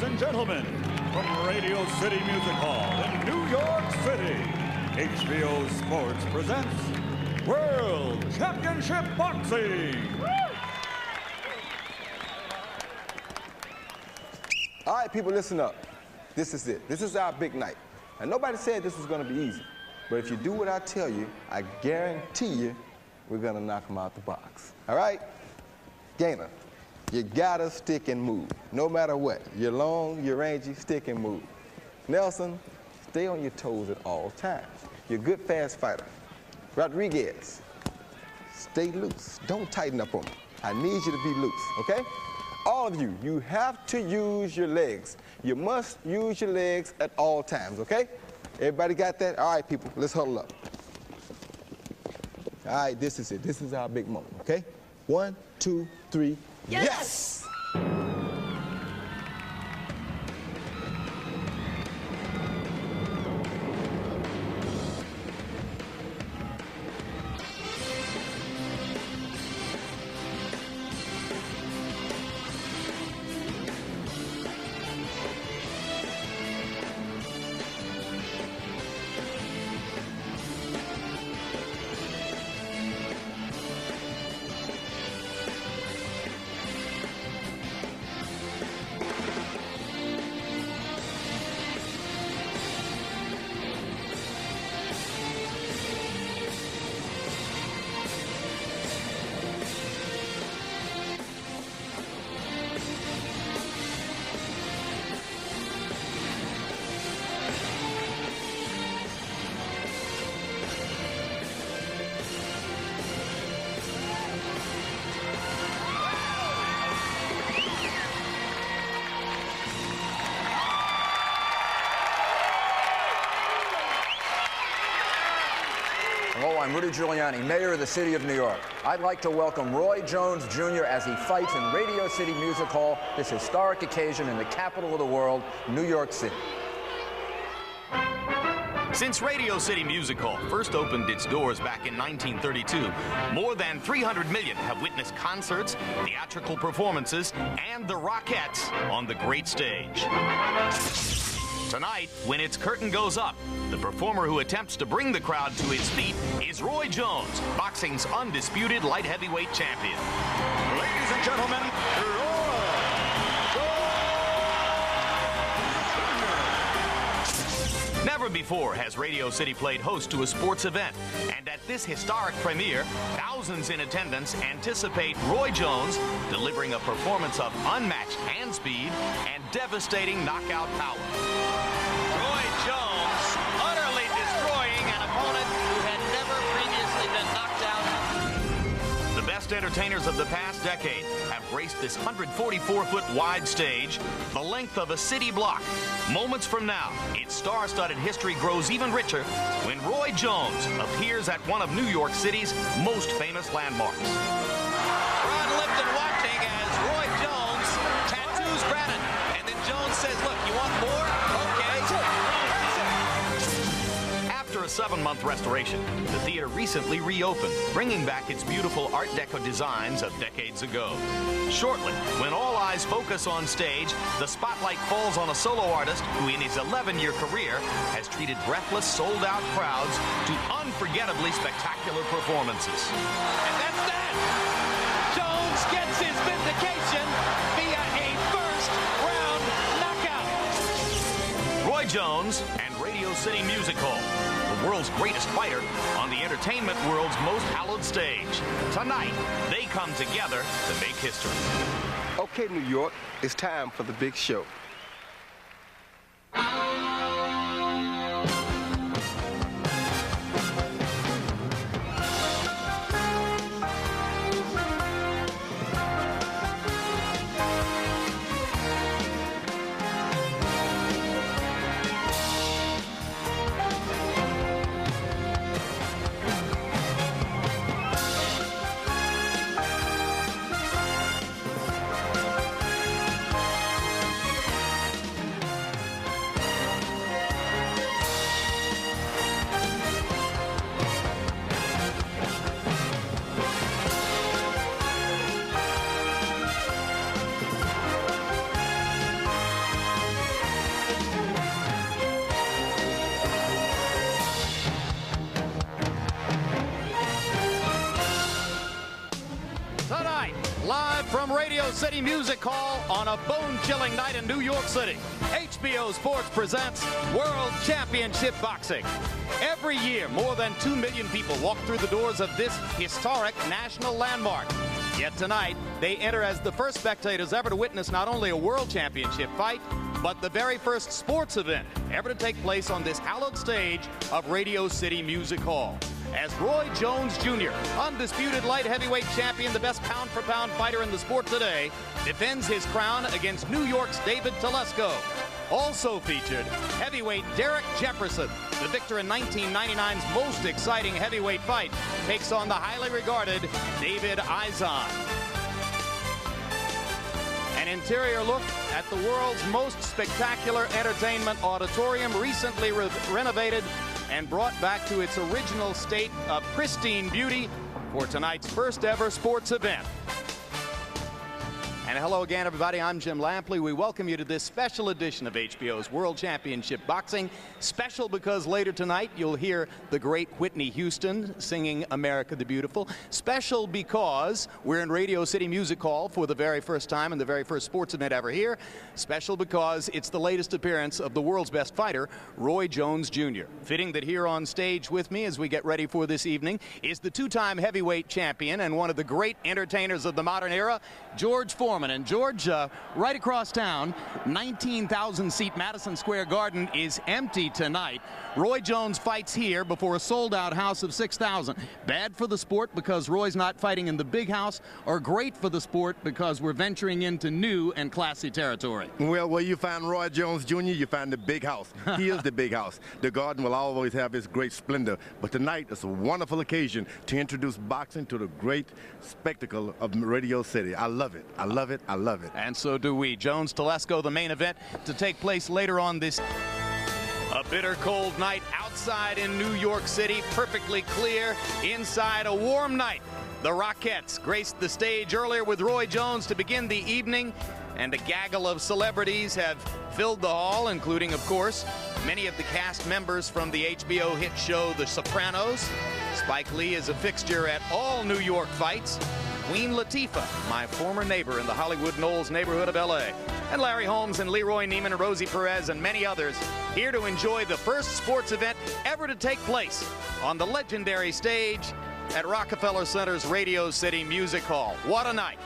Ladies and gentlemen, from Radio City Music Hall in New York City, HBO Sports presents World Championship Boxing. All right, people, listen up. This is it. This is our big night. And nobody said this was going to be easy. But if you do what I tell you, I guarantee you we're going to knock them out the box. All right? Gainer, you got to stick and move, no matter what. You're long, you're rangy, stick and move. Nelson, stay on your toes at all times. You're a good, fast fighter. Rodriguez, stay loose. Don't tighten up on me. I need you to be loose, okay? All of you, you have to use your legs. You must use your legs at all times, okay? Everybody got that? All right, people, let's huddle up. All right, this is it. This is our big moment, okay? 1, 2, 3, yes! Hello, I'm Rudy Giuliani, Mayor of the City of New York. I'd like to welcome Roy Jones, Jr. as he fights in Radio City Music Hall, this historic occasion in the capital of the world, New York City. Since Radio City Music Hall first opened its doors back in 1932, more than 300 million have witnessed concerts, theatrical performances, and the Rockettes on the great stage. Tonight, when its curtain goes up, the performer who attempts to bring the crowd to its feet is Roy Jones, boxing's undisputed light heavyweight champion. Ladies and gentlemen, Never before has Radio City played host to a sports event, and at this historic premiere, thousands in attendance anticipate Roy Jones delivering a performance of unmatched hand speed and devastating knockout power. Roy Jones utterly destroying an opponent who had never previously been knocked out. The best entertainers of the past decade have graced this 144-foot wide stage, the length of a city block. Moments from now, its star-studded history grows even richer when Roy Jones appears at one of New York City's most famous landmarks. Ron Lipton watching as Roy Jones tattoos Brannon. And then Jones says, look, you want more? Okay. After a 7-month restoration, the theater recently reopened, bringing back its beautiful Art Deco designs of decades ago. Shortly, when all eyes focus on stage, the spotlight falls on a solo artist who in his 11-year career has treated breathless, sold-out crowds to unforgettably spectacular performances. And that's that. Jones gets his vindication via a first-round knockout. Roy Jones and Radio City Music Hall, the world's greatest fighter on the entertainment world's most hallowed stage. Tonight, they come together to make history. Okay, New York, it's time for the big show. from Radio City Music Hall on a bone-chilling night in New York City. HBO Sports presents World Championship Boxing. Every year, more than 2 million people walk through the doors of this historic national landmark. Yet tonight, they enter as the first spectators ever to witness not only a world championship fight, but the very first sports event ever to take place on this hallowed stage of Radio City Music Hall. As Roy Jones Jr., undisputed light heavyweight champion, the best pound-for-pound fighter in the sport today, defends his crown against New York's Дэвид Телеско. Also featured, heavyweight Derek Jefferson, the victor in 1999's most exciting heavyweight fight, takes on the highly regarded David Izon. An interior look at the world's most spectacular entertainment auditorium, recently renovated and brought back to its original state of pristine beauty for tonight's first ever sports event. And hello again, everybody. I'm Jim Lampley. We welcome you to this special edition of HBO's World Championship Boxing. Special because later tonight you'll hear the great Whitney Houston singing America the Beautiful. Special because we're in Radio City Music Hall for the very first time and the very first sports event ever here. Special because it's the latest appearance of the world's best fighter, Roy Jones Jr. Fitting that here on stage with me as we get ready for this evening is the two-time heavyweight champion and one of the great entertainers of the modern era, George Foreman. And George, right across town, 19,000-seat Madison Square Garden is empty tonight. Roy Jones fights here before a sold-out house of 6,000. Bad for the sport because Roy's not fighting in the big house, or great for the sport because we're venturing into new and classy territory? Well, where you find Roy Jones Jr., you find the big house. He is the big house. The garden will always have its great splendor. But tonight is a wonderful occasion to introduce boxing to the great spectacle of Radio City. I love it. I love it. I love it. And so do we. Jones Telesco, the main event to take place later on this. A bitter cold night outside in New York City, perfectly clear. Inside, a warm night. The Rockettes graced the stage earlier with Roy Jones to begin the evening, and a gaggle of celebrities have filled the hall, including, of course, many of the cast members from the HBO hit show The Sopranos. Spike Lee is a fixture at all New York fights. Queen Latifah, my former neighbor in the Hollywood Knowles neighborhood of LA. And Larry Holmes and Leroy Neiman and Rosie Perez and many others here to enjoy the first sports event ever to take place on the legendary stage at Rockefeller Center's Radio City Music Hall. What a night.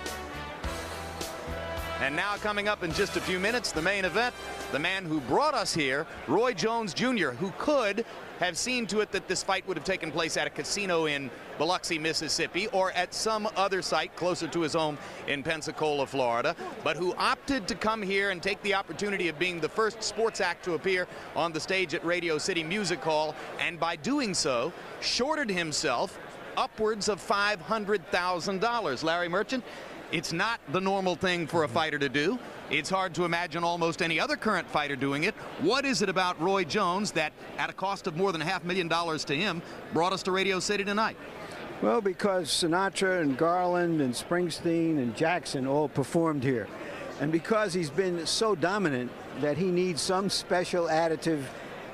And now coming up in just a few minutes, the main event, the man who brought us here, Roy Jones Jr., who could have seen to it that this fight would have taken place at a casino in Biloxi, Mississippi, or at some other site closer to his home in Pensacola, Florida, but who opted to come here and take the opportunity of being the first sports act to appear on the stage at Radio City Music Hall, and by doing so, shorted himself upwards of $500,000. Larry Merchant, it's not the normal thing for a fighter to do. It's hard to imagine almost any other current fighter doing it. What is it about Roy Jones that, at a cost of more than $500,000 to him, brought us to Radio City tonight? Well, because Sinatra and Garland and Springsteen and Jackson all performed here. And because he's been so dominant that he needs some special additive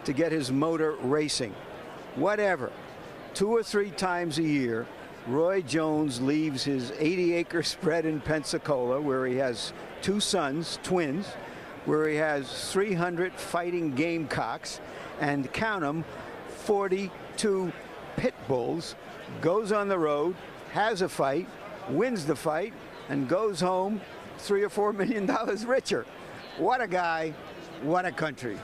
to get his motor racing. Whatever. 2 or 3 times a year, Roy Jones leaves his 80-acre spread in Pensacola, where he has 2 sons, twins, where he has 300 fighting gamecocks, and count them, 42 pit bulls, goes on the road, has a fight, wins the fight, and goes home $3 or $4 million richer. What a guy. What a country.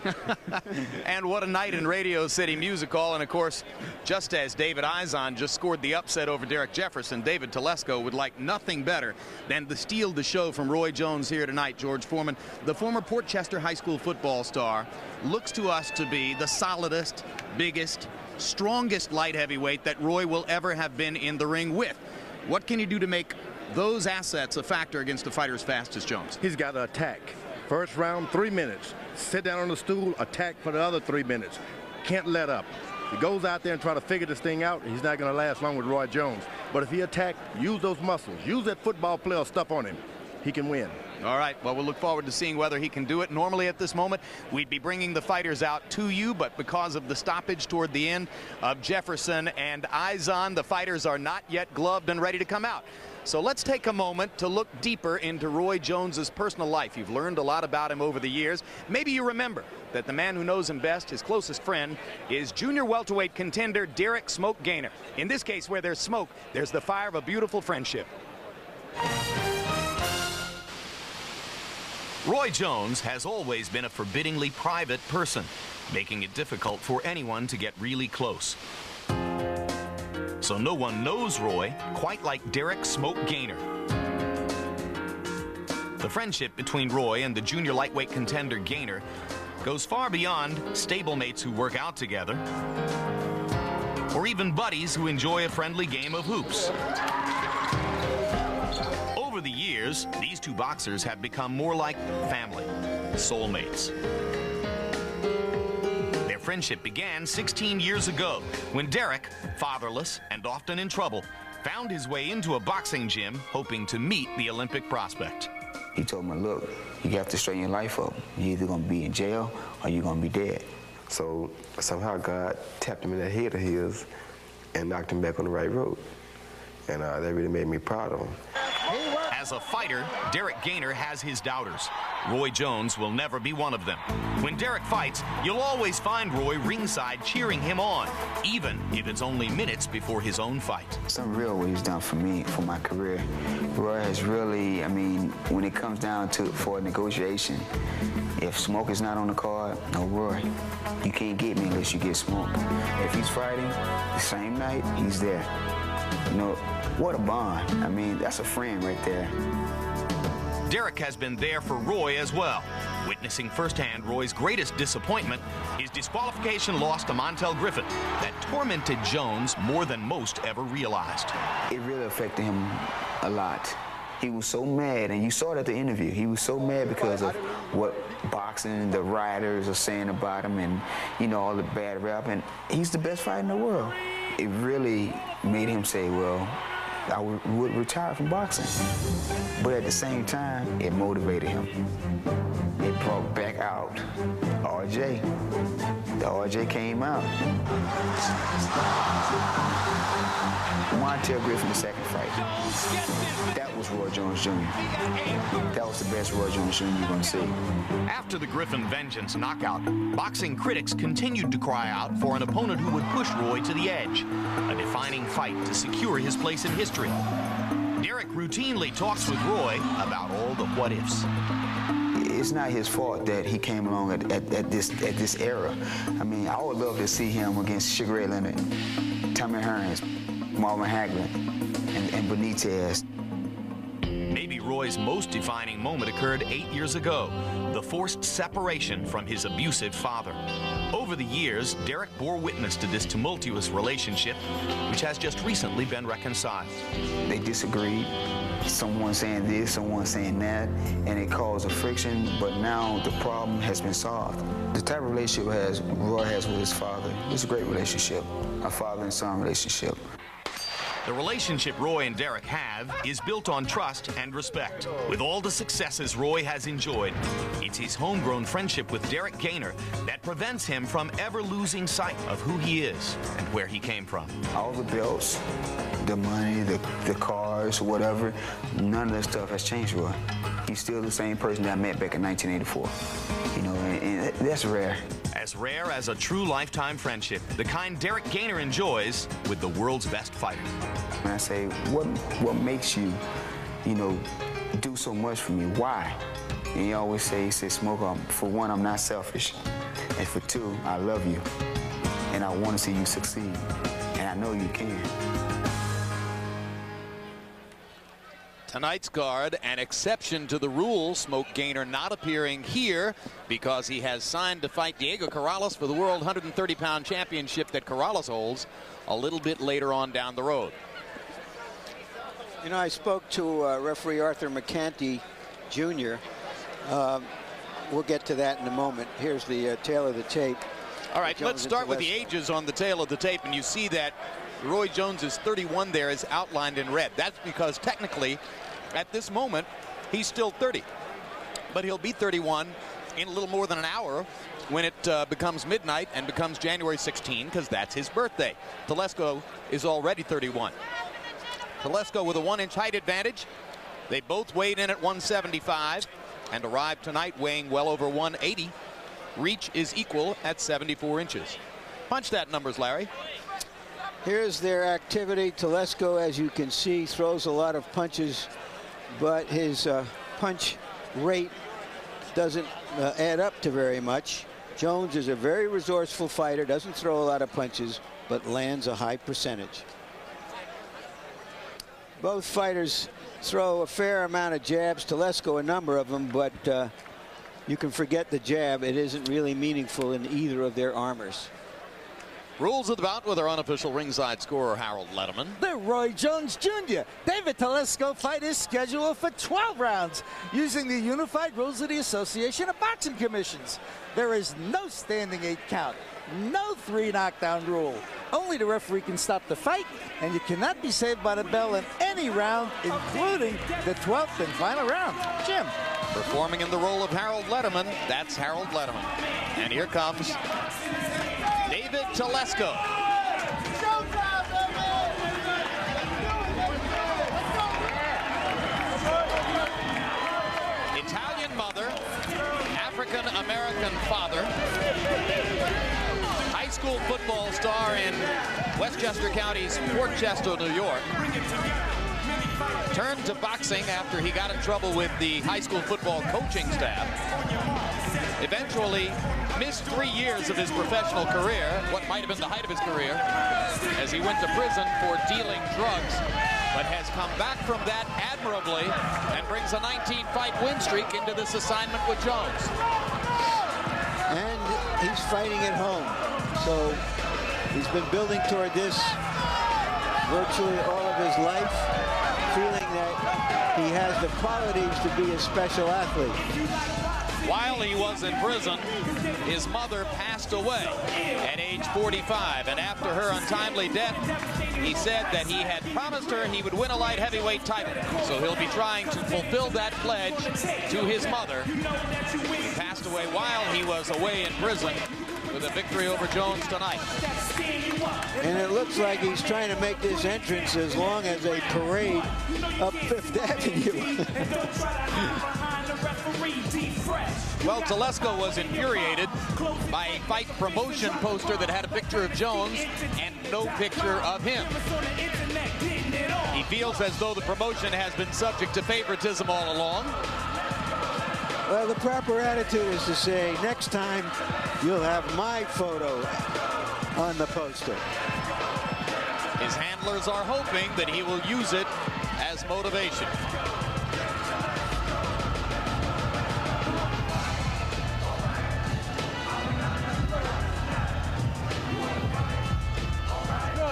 And what a night in Radio City Music Hall. And of course, just as David Izon just scored the upset over Derek Jefferson, Дэвид Телеско would like nothing better than to steal the show from Roy Jones here tonight. George Foreman, the former Port Chester High School football star, looks to us to be the solidest, biggest, strongest light heavyweight that Roy will ever have been in the ring with. What can you do to make those assets a factor against a fighter as fast as Jones? He's got to attack. First round, 3 minutes. Sit down on the stool, attack for the other 3 minutes. Can't let up. He goes out there and try to figure this thing out, he's not going to last long with Roy Jones. But if he attack, use those muscles, use that football player stuff on him, he can win. All right, well, we'll look forward to seeing whether he can do it. Normally at this moment, we'd be bringing the fighters out to you, but because of the stoppage toward the end of Jefferson and Izon, the fighters are not yet gloved and ready to come out. So let's take a moment to look deeper into Roy Jones's personal life. You've learned a lot about him over the years. Maybe you remember that the man who knows him best, his closest friend, is junior welterweight contender Derek "Smoke" Gainer. In this case, where there's smoke, there's the fire of a beautiful friendship. Roy Jones has always been a forbiddingly private person, making it difficult for anyone to get really close. So no one knows Roy quite like Derek "Smoke" Gainer. The friendship between Roy and the junior lightweight contender Gainer goes far beyond stablemates who work out together, or even buddies who enjoy a friendly game of hoops. Over the years, these two boxers have become more like family, soulmates. Their friendship began 16 years ago when Derek, fatherless and often in trouble, found his way into a boxing gym hoping to meet the Olympic prospect. He told me, look, you have to straighten your life up. You're either going to be in jail or you're going to be dead. So somehow God tapped him in that head of his and knocked him back on the right road. And that really made me proud of him. As a fighter, Derek Gainer has his doubters. Roy Jones will never be one of them. When Derek fights, you'll always find Roy ringside cheering him on, even if it's only minutes before his own fight. It's unreal what he's done for me, for my career. Roy has really, I mean, when it comes down to for a negotiation, if Smoke is not on the card, no Roy. You can't get me unless you get Smoke. If he's fighting the same night, he's there. You know, what a bond. I mean, that's a friend right there. Derek has been there for Roy as well, witnessing firsthand Roy's greatest disappointment, his disqualification loss to Montel Griffin that tormented Jones more than most ever realized. It really affected him a lot. He was so mad, and you saw it at the interview. He was so mad because of what boxing, the writers are saying about him, and, you know, all the bad rap, and he's the best fighter in the world. It really made him say, well, I would retire from boxing. But at the same time, it motivated him. It brought back out RJ. The RJ came out. Montel Griffin, the second fight. That was Roy Jones Jr. That was the best Roy Jones Jr. you're going to see. After the Griffin vengeance knockout, boxing critics continued to cry out for an opponent who would push Roy to the edge, a defining fight to secure his place in history. Derek routinely talks with Roy about all the what-ifs. It's not his fault that he came along at this era. I mean, I would love to see him against Sugar Ray Leonard, Tommy Hearns, Marvin Hagler, and Benitez. Maybe Roy's most defining moment occurred 8 years ago, the forced separation from his abusive father. Over the years, Derek bore witness to this tumultuous relationship, which has just recently been reconciled. They disagreed. Someone saying this, someone saying that, and it caused a friction, but now the problem has been solved. The type of relationship Roy has with his father is a great relationship, a father and son relationship. The relationship Roy and Derek have is built on trust and respect. With all the successes Roy has enjoyed, it's his homegrown friendship with Derek Gainer that prevents him from ever losing sight of who he is and where he came from. All the belts, the money, the cars, whatever, none of that stuff has changed Roy. He's still the same person that I met back in 1984. You know, and that's rare. As rare as a true lifetime friendship, the kind Derek Gainer enjoys with the world's best fighter. When I say, what makes you, you know, do so much for me? Why? And he always say, he says, Smoke, for one, I'm not selfish. And for two, I love you. And I want to see you succeed. And I know you can. Tonight's card, an exception to the rule. Smoke Gainer not appearing here because he has signed to fight Diego Corrales for the World 130-pound championship that Corrales holds a little bit later on down the road. You know, I spoke to referee Arthur McCanty Jr. We'll get to that in a moment. Here's the tail of the tape. All right, let's start with the ages on the tail of the tape, and you see that Roy Jones is 31 there is outlined in red. That's because technically, at this moment, he's still 30. but he'll be 31 in a little more than an hour when it becomes midnight and becomes January 16, because that's his birthday. Telesco is already 31. Telesco with a 1-inch height advantage. They both weighed in at 175 and arrived tonight weighing well over 180. Reach is equal at 74 inches. Punch that numbers, Larry. Here's their activity. Telesco, as you can see, throws a lot of punches, but his punch rate doesn't add up to very much. Jones is a very resourceful fighter, doesn't throw a lot of punches, but lands a high percentage. Both fighters throw a fair amount of jabs. Telesco a number of them, but you can forget the jab. It isn't really meaningful in either of their armors. Rules of the bout with our unofficial ringside scorer, Harold Letterman. The Roy Jones Jr. David Telesco fight is scheduled for 12 rounds using the unified rules of the Association of Boxing Commissions. There is no standing 8 count, no 3 knockdown rule. Only the referee can stop the fight, and you cannot be saved by the bell in any round, including the 12th and final round. Jim. Performing in the role of Harold Letterman, that's Harold Letterman. And here comes David Telesco. Italian mother, African-American father, high school football star in Westchester County's Port Chester, New York. Turned to boxing after he got in trouble with the high school football coaching staff. Eventually missed 3 years of his professional career, what might have been the height of his career, as he went to prison for dealing drugs, but has come back from that admirably and brings a 19-fight win streak into this assignment with Jones. And he's fighting at home, so he's been building toward this virtually all of his life, feeling that he has the qualities to be a special athlete. While he was in prison, his mother passed away at age 45, and after her untimely death, he said that he had promised her he would win a light heavyweight title. So he'll be trying to fulfill that pledge to his mother, who passed away while he was away in prison, with a victory over Jones tonight. And it looks like he's trying to make this entrance as long as a parade up Fifth Avenue. Well, Telesco was infuriated by a fight promotion poster that had a picture of Jones and no picture of him. He feels as though the promotion has been subject to favoritism all along. Well, the proper attitude is to say, next time you'll have my photo on the poster. His handlers are hoping that he will use it as motivation.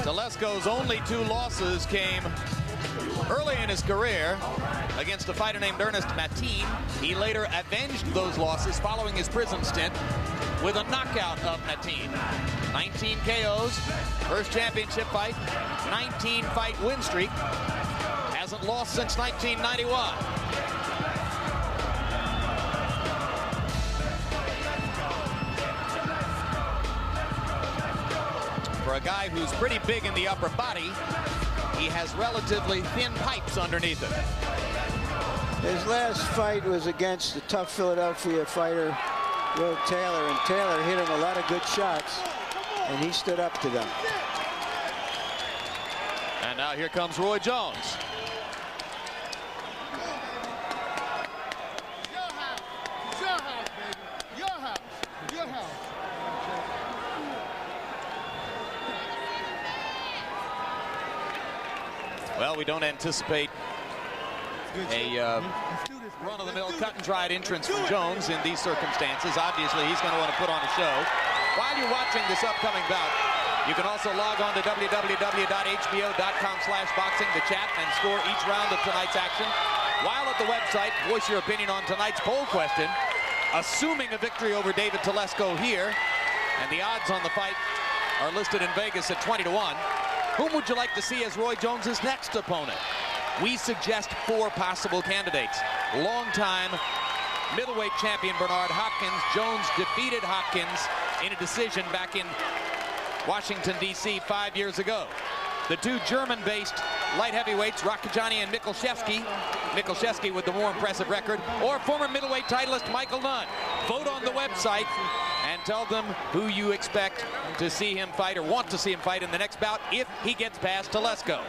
Telesco's only 2 losses came early in his career against a fighter named Ernest Mateen. He later avenged those losses following his prison stint with a knockout of Mateen. 19 KOs, first championship fight, 19-fight win streak. Hasn't lost since 1991. For a guy who's pretty big in the upper body, he has relatively thin pipes underneath it. His last fight was against the tough Philadelphia fighter, Will Taylor, and Taylor hit him a lot of good shots, and he stood up to them. And now here comes Roy Jones. Well, we don't anticipate a run-of-the-mill cut-and-dried entrance from Jones in these circumstances. Obviously, he's going to want to put on a show. While you're watching this upcoming bout, you can also log on to www.hbo.com/boxing to chat and score each round of tonight's action. While at the website, voice your opinion on tonight's poll question, assuming a victory over David Telesco here, and the odds on the fight are listed in Vegas at 20-1. Whom would you like to see as Roy Jones's next opponent? We suggest 4 possible candidates. Longtime middleweight champion Bernard Hopkins. Jones defeated Hopkins in a decision back in Washington, D.C. 5 years ago. The two German-based light heavyweights, Rakajani and Michalczewski with the more impressive record, or former middleweight titleist Michael Nunn. Vote on the website and tell them who you expect to see him fight or want to see him fight in the next bout if he gets past Telesco.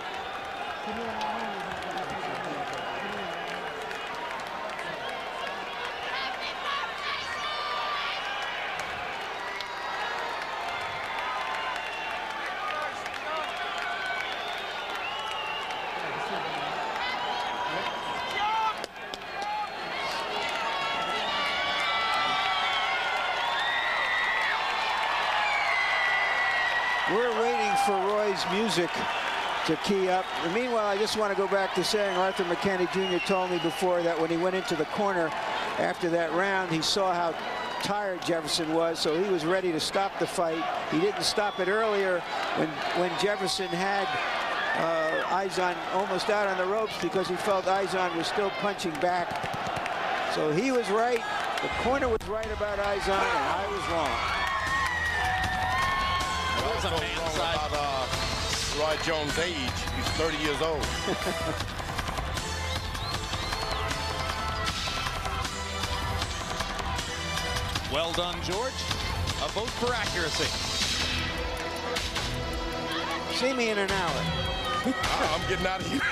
We're waiting for Roy's music to key up. And meanwhile, I just want to go back to saying Arthur McKenny Jr. told me before that when he went into the corner after that round, he saw how tired Jefferson was, so he was ready to stop the fight. He didn't stop it earlier when Jefferson had Izon almost out on the ropes because he felt Izon was still punching back. So he was right. The corner was right about Izon, and I was wrong. Also wrong about Roy Jones' age. He's 30 years old. Well done, George. A vote for accuracy. See me in an hour. I'm getting out of here.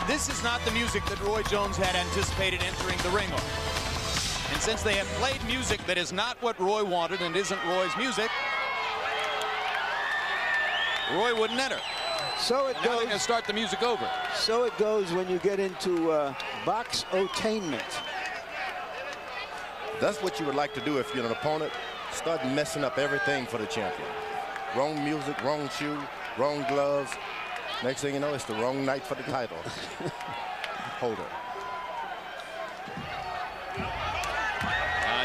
This is not the music that Roy Jones had anticipated entering the ring on. And since they have played music that is not what Roy wanted and isn't Roy's music, Roy wouldn't enter. So it now goes. They're going to start the music over. So it goes when you get into box-otainment. That's what you would like to do if you're an opponent. Start messing up everything for the champion. Wrong music, wrong shoe, wrong gloves. Next thing you know, it's the wrong night for the title holder.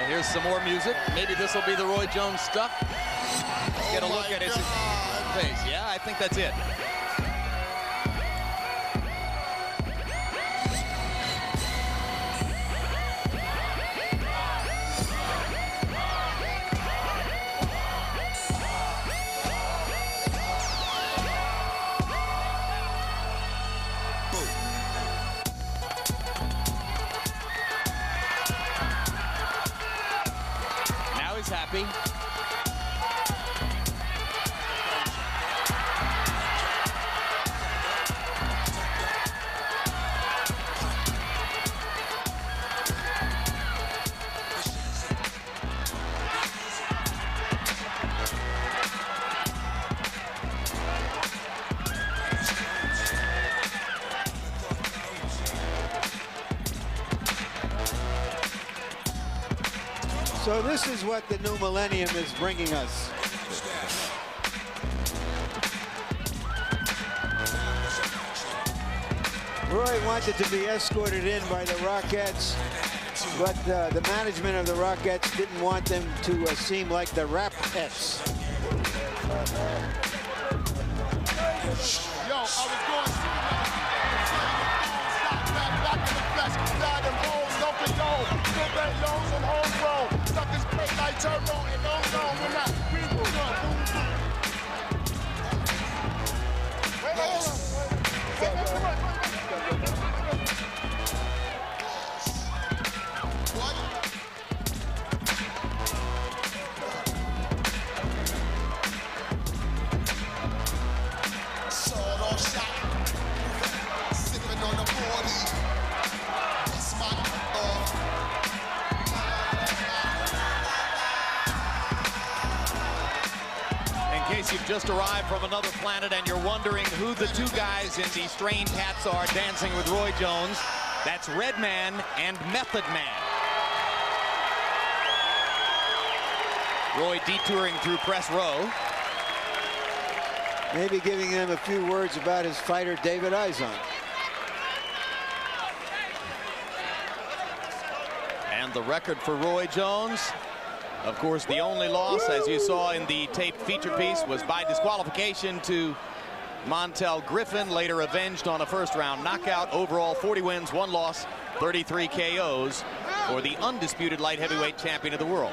Here's some more music. Maybe this will be the Roy Jones stuff. Let's get a look at his face. Yeah, I think that's it. Happy. So this is what the new millennium is bringing us. Roy wanted to be escorted in by the Rockettes, but the management of the Rockettes didn't want them to seem like the Rapettes. Yo, I was going back in the flesh, slide them holes, no condone, good bang lows and homegrown, suckers play like turbo and no, we're not, we move on. Wait, hold on. You've just arrived from another planet and you're wondering who the two guys in the strange hats are dancing with Roy Jones. That's Redman and Method Man. Roy detouring through press row. Maybe giving them a few words about his fighter, David Izon. And the record for Roy Jones, of course, the only loss, as you saw in the taped feature piece, was by disqualification to Montel Griffin, later avenged on a first-round knockout. Overall, 40 wins, 1 loss, 33 KOs for the undisputed light heavyweight champion of the world.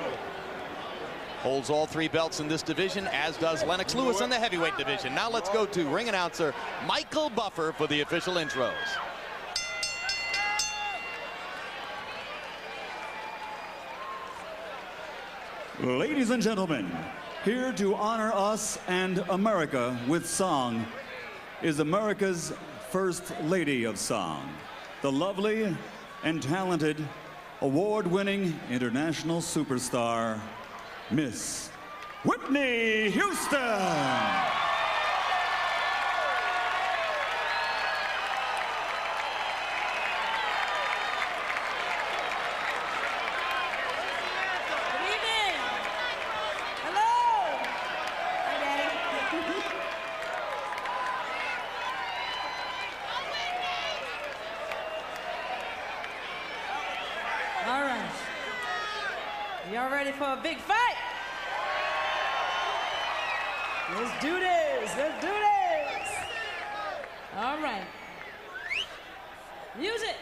Holds all 3 belts in this division, as does Lennox Lewis in the heavyweight division. Now let's go to ring announcer Michael Buffer for the official intros. Ladies and gentlemen, here to honor us and America with song is America's First Lady of Song, the lovely and talented, award-winning international superstar, Miss Whitney Houston. All right. Y'all ready for a big fight? Let's do this. Let's do this. All right. Music.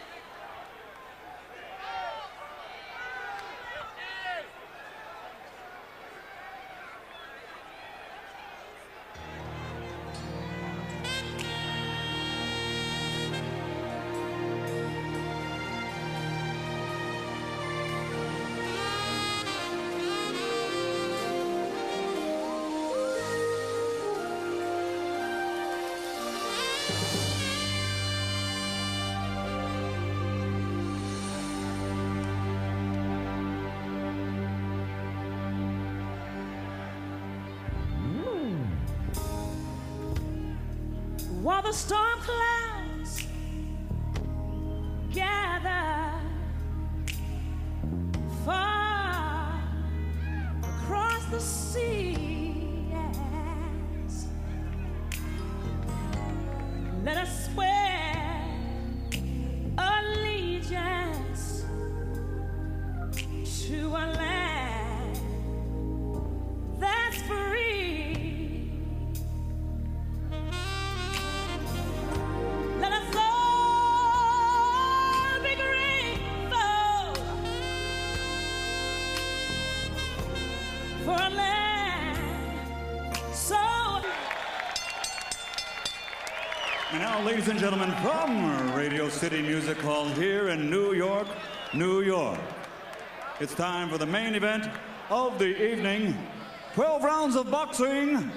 While the storm clouds gather far across the sea, yes. Let us swear allegiance to a land that's free. Let us all be grateful for a land so. And now, ladies and gentlemen, from Radio City Music Hall here in New York, New York, it's time for the main event of the evening. 12 rounds of boxing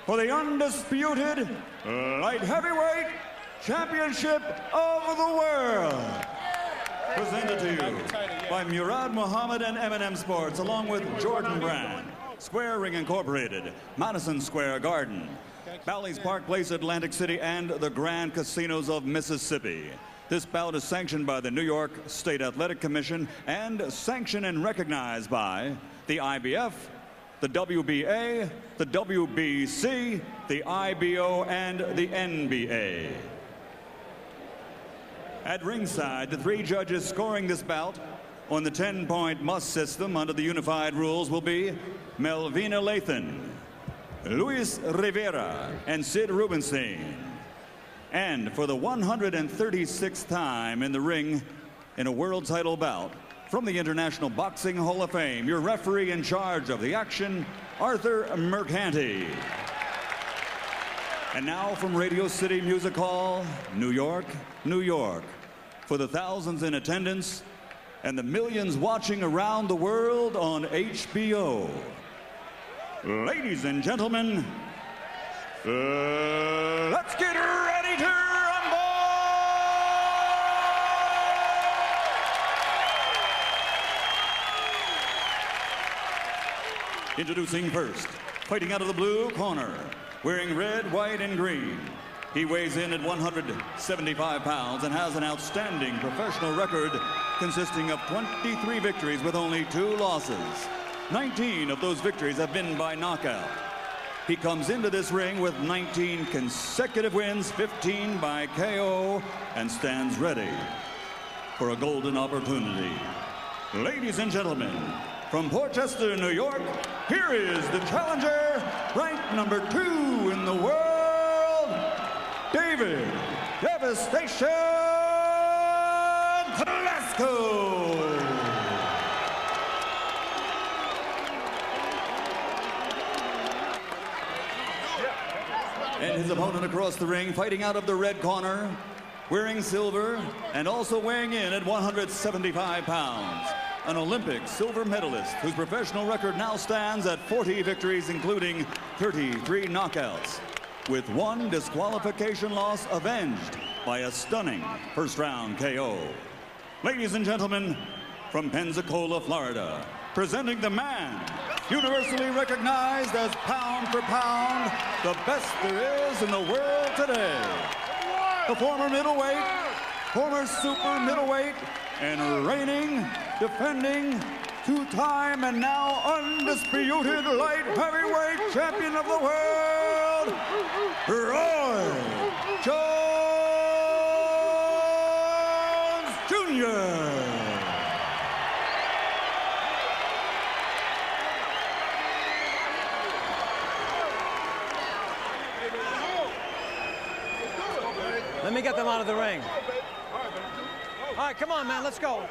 for the undisputed light heavyweight championship of the world. Presented to you by Murad Muhammad and M&M Sports, along with Jordan Brand, Square Ring Incorporated, Madison Square Garden, Bally's Park Place, Atlantic City, and the Grand Casinos of Mississippi. This bout is sanctioned by the New York State Athletic Commission and sanctioned and recognized by the IBF, the WBA, the WBC, the IBO, and the NBA. At ringside, the 3 judges scoring this bout on the 10-point must system under the unified rules will be Melvina Lathan, Luis Rivera, and Sid Rubenstein. And for the 136th time in the ring in a world title bout, from the International Boxing Hall of Fame, your referee in charge of the action, Arthur Mercanti. And now from Radio City Music Hall, New York, New York, for the thousands in attendance and the millions watching around the world on HBO. Ladies and gentlemen, let's get ready to rumble! Introducing first, fighting out of the blue corner, wearing red, white, and green. He weighs in at 175 pounds and has an outstanding professional record consisting of 23 victories with only 2 losses. 19 of those victories have been by knockout. He comes into this ring with 19 consecutive wins, 15 by KO, and stands ready for a golden opportunity. Ladies and gentlemen, from Portchester, New York, here is the challenger, ranked number 2 in the world, David Devastation Telesco. And his opponent across the ring, fighting out of the red corner, wearing silver and also weighing in at 175 pounds. An Olympic silver medalist whose professional record now stands at 40 victories, including 33 knockouts, with 1 disqualification loss avenged by a stunning first-round KO. Ladies and gentlemen, from Pensacola, Florida, presenting the man universally recognized as pound for pound the best there is in the world today. The former middleweight, former super middleweight, and reigning, defending, 2-time and now undisputed light heavyweight champion of the world, Roy Jones Jr. Let me get them out of the ring. All right, come on, man, let's go.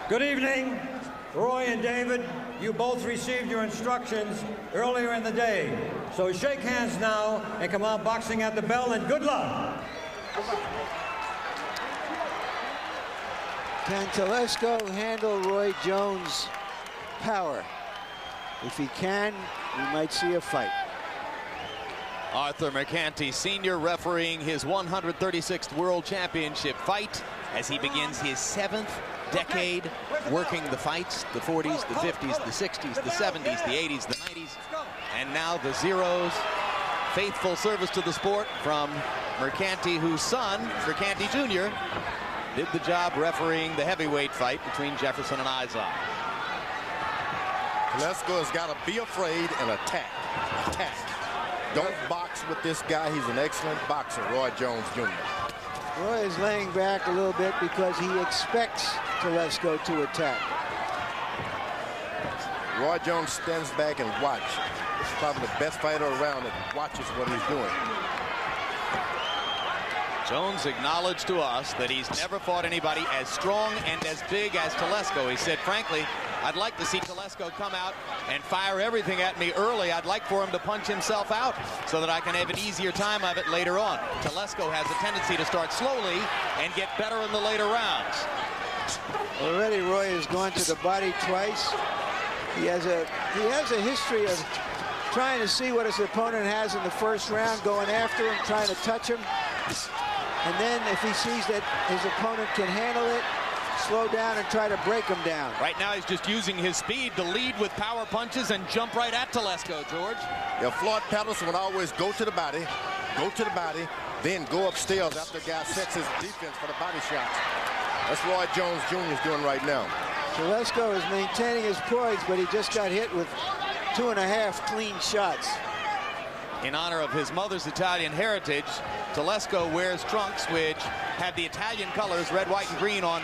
Good evening, Roy and David. You both received your instructions earlier in the day. So shake hands now and come out boxing at the bell, and good luck. Can Telesco handle Roy Jones' power? If he can, we might see a fight. Arthur Mercanti, senior, refereeing his 136th World Championship fight as he begins his 7th decade working the fights, the 40s, the 50s, the 60s, the 70s, the 80s, the 90s, and now the zeros. Faithful service to the sport from Mercanti, whose son, Mercanti Jr., did the job refereeing the heavyweight fight between Jefferson and Izod. Telesco has got to be afraid and attack. Attack. Don't box with this guy. He's an excellent boxer, Roi Jones Jr. Roy is laying back a little bit because he expects Telesco to attack. Roy Jones stands back and watch. He's probably the best fighter around that watches what he's doing. Jones acknowledged to us that he's never fought anybody as strong and as big as Telesco. He said, frankly, I'd like to see Telesco come out and fire everything at me early. I'd like for him to punch himself out so that I can have an easier time of it later on. Telesco has a tendency to start slowly and get better in the later rounds. Already Roy has gone to the body twice. He has a history of trying to see what his opponent has in the first round, going after him, trying to touch him. And then if he sees that his opponent can handle it, slow down and try to break him down. Right now he's just using his speed to lead with power punches and jump right at Telesco, George. Yeah, Floyd Patterson would always go to the body, then go upstairs after the guy sets his defense for the body shots. That's Roy Jones Jr. is doing right now. Telesco is maintaining his poise, but he just got hit with 2.5 clean shots. In honor of his mother's Italian heritage, Telesco wears trunks which have the Italian colors, red, white, and green on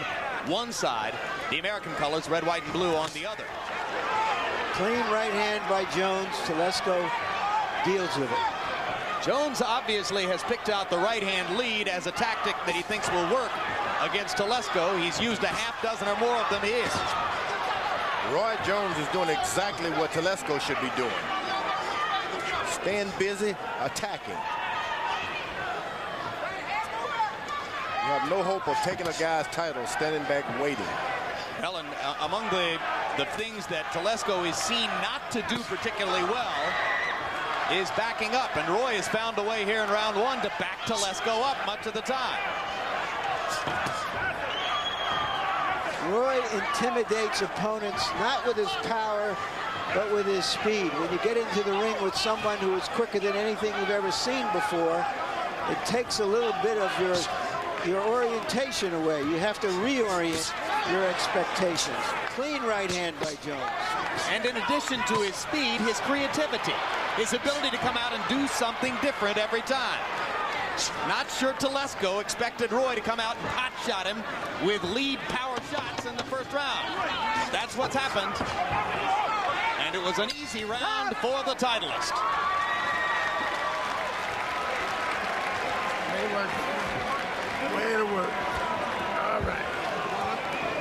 one side, the American colors, red, white, and blue on the other. Clean right hand by Jones. Telesco deals with it. Jones obviously has picked out the right hand lead as a tactic that he thinks will work against Telesco. He's used a half dozen or more of them here. Roy Jones is doing exactly what Telesco should be doing. Staying busy, attacking. You have no hope of taking a guy's title, standing back waiting. Helen, among the things that Telesco is seen not to do particularly well is backing up, and Roy has found a way here in round one to back Telesco up much of the time. Roy intimidates opponents not with his power, but with his speed. When you get into the ring with someone who is quicker than anything you've ever seen before, it takes a little bit of your your orientation away. You have to reorient your expectations. Clean right hand by Jones. And in addition to his speed, his creativity, his ability to come out and do something different every time. Not sure Telesco expected Roy to come out and hot-shot him with lead power shots in the first round. That's what's happened. And it was an easy round for the titleist. Way to work. Way to work. All right.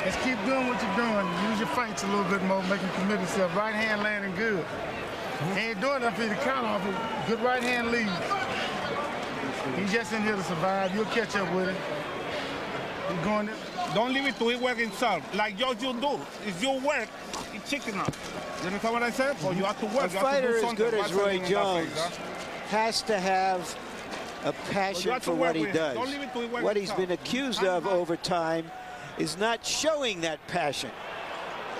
Let's keep doing what you're doing. Use your fights a little bit more, make him commit himself. Right hand landing good. He ain't doing enough for you to count off it. Good right hand lead. He's just in here to survive. You'll catch up with him. He's going there. Don't leave it to him work himself. Like you do. If you work, it's chicken up. You understand what I said? So you have to work. A fighter as good as Roy Jones has to have a passion for what he does. What he's been accused of over time is not showing that passion.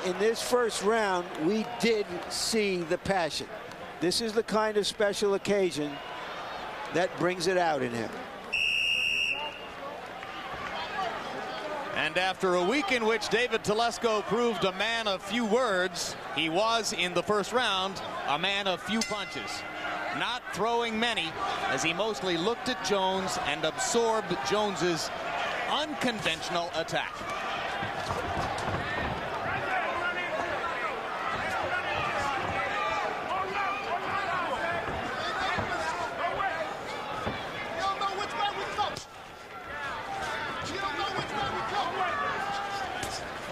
In this first round, we did see the passion. This is the kind of special occasion that brings it out in him. And after a week in which David Telesco proved a man of few words, he was, in the first round, a man of few punches. Not throwing many, as he mostly looked at Jones and absorbed Jones's unconventional attack.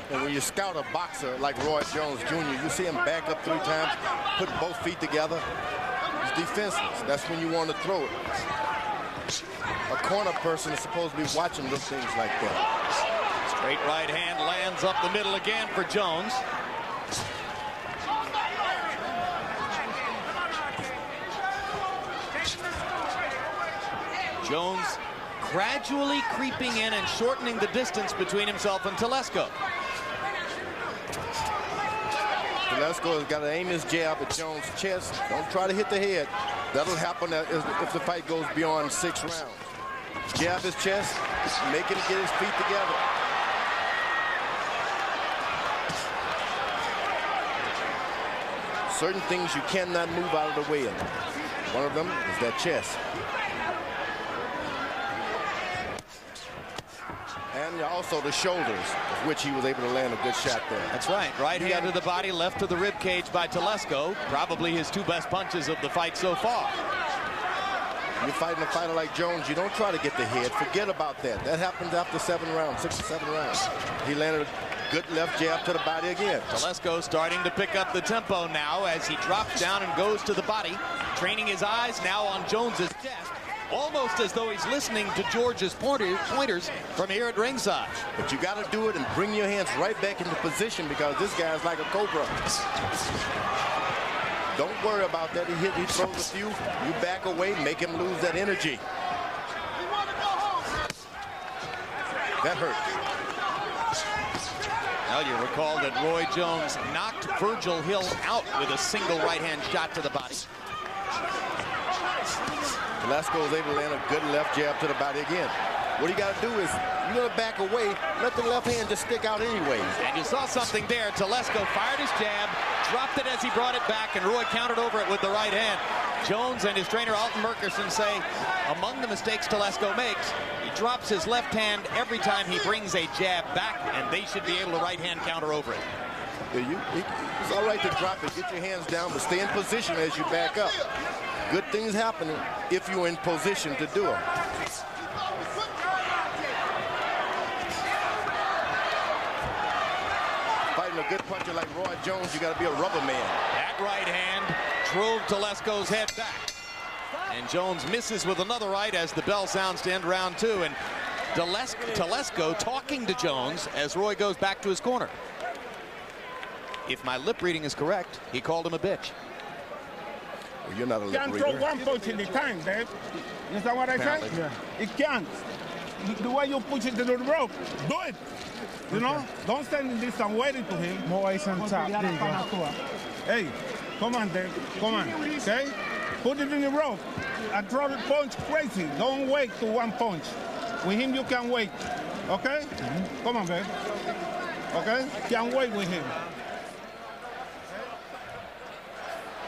And when you scout a boxer like Roy Jones Jr., you see him back up 3 times, put both feet together. He's defenseless. That's when you want to throw it. A corner person is supposed to be watching little things like that. Straight right hand lands up the middle again for Jones. Jones gradually creeping in and shortening the distance between himself and Telesco. Telesco has got to aim his jab at Jones' chest. Don't try to hit the head. That'll happen if the fight goes beyond 6 rounds. Jab his chest, make him get his feet together. Certain things you cannot move out of the way of. One of them is that chest. And also the shoulders, of which he was able to land a good shot there. That's right. Right hand to the body, left to the rib cage by Telesco. Probably his 2 best punches of the fight so far. You're fighting a fighter like Jones, you don't try to get the head. Forget about that. That happens after 7 rounds, 6 or 7 rounds. He landed a good left jab to the body again. Telesco starting to pick up the tempo now as he drops down and goes to the body, training his eyes now on Jones's chest. Almost as though he's listening to George's pointers from here at ringside. But you got to do it and bring your hands right back into position because this guy's like a cobra. Don't worry about that. He throws a few. You back away, make him lose that energy. That hurt. Now you recall that Roy Jones knocked Virgil Hill out with a single right-hand shot to the body. Telesco was able to land a good left jab to the body again. What you got to do is, you're going to back away, let the left hand just stick out anyways. And you saw something there. Telesco fired his jab, dropped it as he brought it back, and Roy countered over it with the right hand. Jones and his trainer Alton Murkerson say, among the mistakes Telesco makes, he drops his left hand every time he brings a jab back, and they should be able to right hand counter over it. It's all right to drop it, get your hands down, but stay in position as you back up. Good things happen if you're in position to do them. Fighting a good puncher like Roy Jones, you got to be a rubber man. That right hand drove Telesco's head back. And Jones misses with another right as the bell sounds to end round 2. And Telesco talking to Jones as Roy goes back to his corner. If my lip reading is correct, he called him a bitch. You're not a lip reader. You can't throw one punch in the time, Dave. You understand what I said? Yeah. It can't. The way you push it to the rope, do it. You know? Don't stand in this and waiting to him. More ice on top. There you go. Hey, come on, Dave. Come on. Okay? Put it in the rope and throw the punch crazy. Don't wait to one punch. With him, you can wait. Okay? Come on, babe. Okay? Can't wait with him.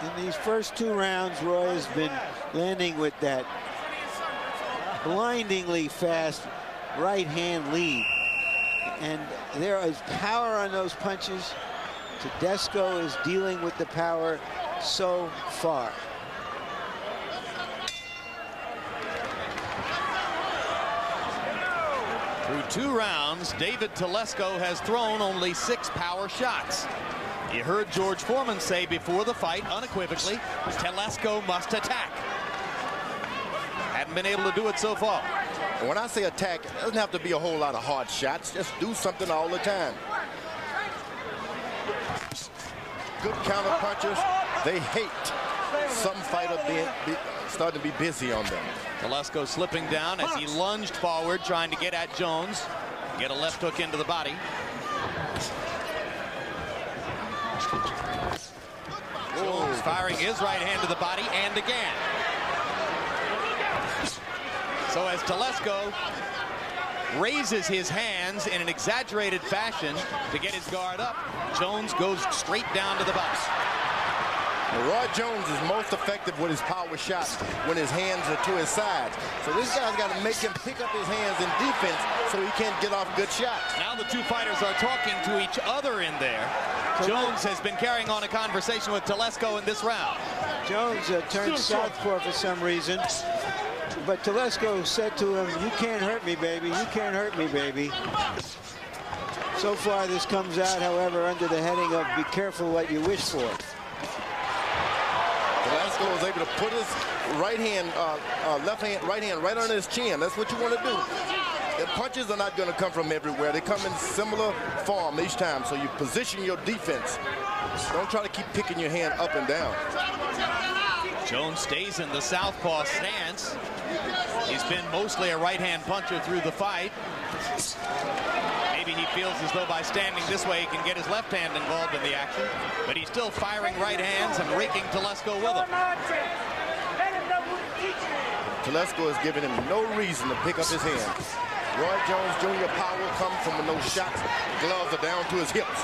In these first 2 rounds, Roy has been landing with that blindingly fast right-hand lead. And there is power on those punches. Tedesco is dealing with the power so far. Through 2 rounds, David Telesco has thrown only 6 power shots. You heard George Foreman say before the fight, unequivocally, Telesco must attack. Hadn't been able to do it so far. When I say attack, it doesn't have to be a whole lot of hard shots. Just do something all the time. Good counter punchers. They hate some fighter starting to be busy on them. Telesco slipping down as he lunged forward, trying to get at Jones. Get a left hook into the body. Jones firing his right hand to the body and again. So as Telesco raises his hands in an exaggerated fashion to get his guard up, Jones goes straight down to the box. Roy Jones is most effective with his power shots when his hands are to his sides. So this guy's got to make him pick up his hands in defense so he can't get off good shots. Now the 2 fighters are talking to each other in there. Jones has been carrying on a conversation with Telesco in this round. Jones turned southpaw for some reason. But Telesco said to him, "You can't hurt me, baby. You can't hurt me, baby." So far, this comes out, however, under the heading of "Be careful what you wish for." Telesco was able to put his right hand right under his chin. That's what you want to do. The punches are not going to come from everywhere. They come in similar form each time. So you position your defense. Don't try to keep picking your hand up and down. Jones stays in the southpaw stance. He's been mostly a right-hand puncher through the fight. Maybe he feels as though by standing this way he can get his left hand involved in the action. But he's still firing right hands and raking Telesco with them. Telesco has given him no reason to pick up his hand. Roy Jones Jr. power comes from when those shots, gloves are down to his hips.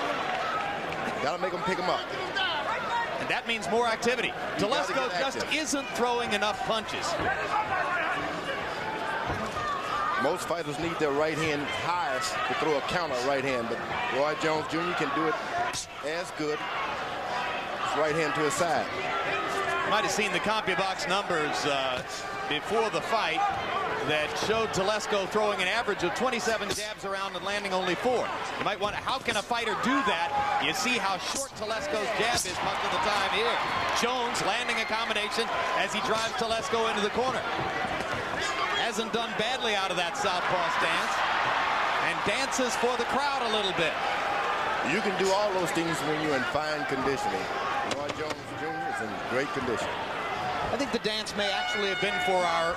Got to make him pick him up. And that means more activity. Telesco just isn't throwing enough punches. Most fighters need their right hand high to throw a counter right hand, but Roy Jones Jr. can do it as good. His right hand to his side. Might have seen the CompuBox numbers before the fight that showed Telesco throwing an average of 27 jabs around and landing only 4. You might wonder, how can a fighter do that? You see how short Telesco's jab is much of the time here. Jones landing a combination as he drives Telesco into the corner. Hasn't done badly out of that southpaw stance and dances for the crowd a little bit. You can do all those things when you're in fine conditioning. Roy Jones Jr. is in great condition. I think the dance may actually have been for our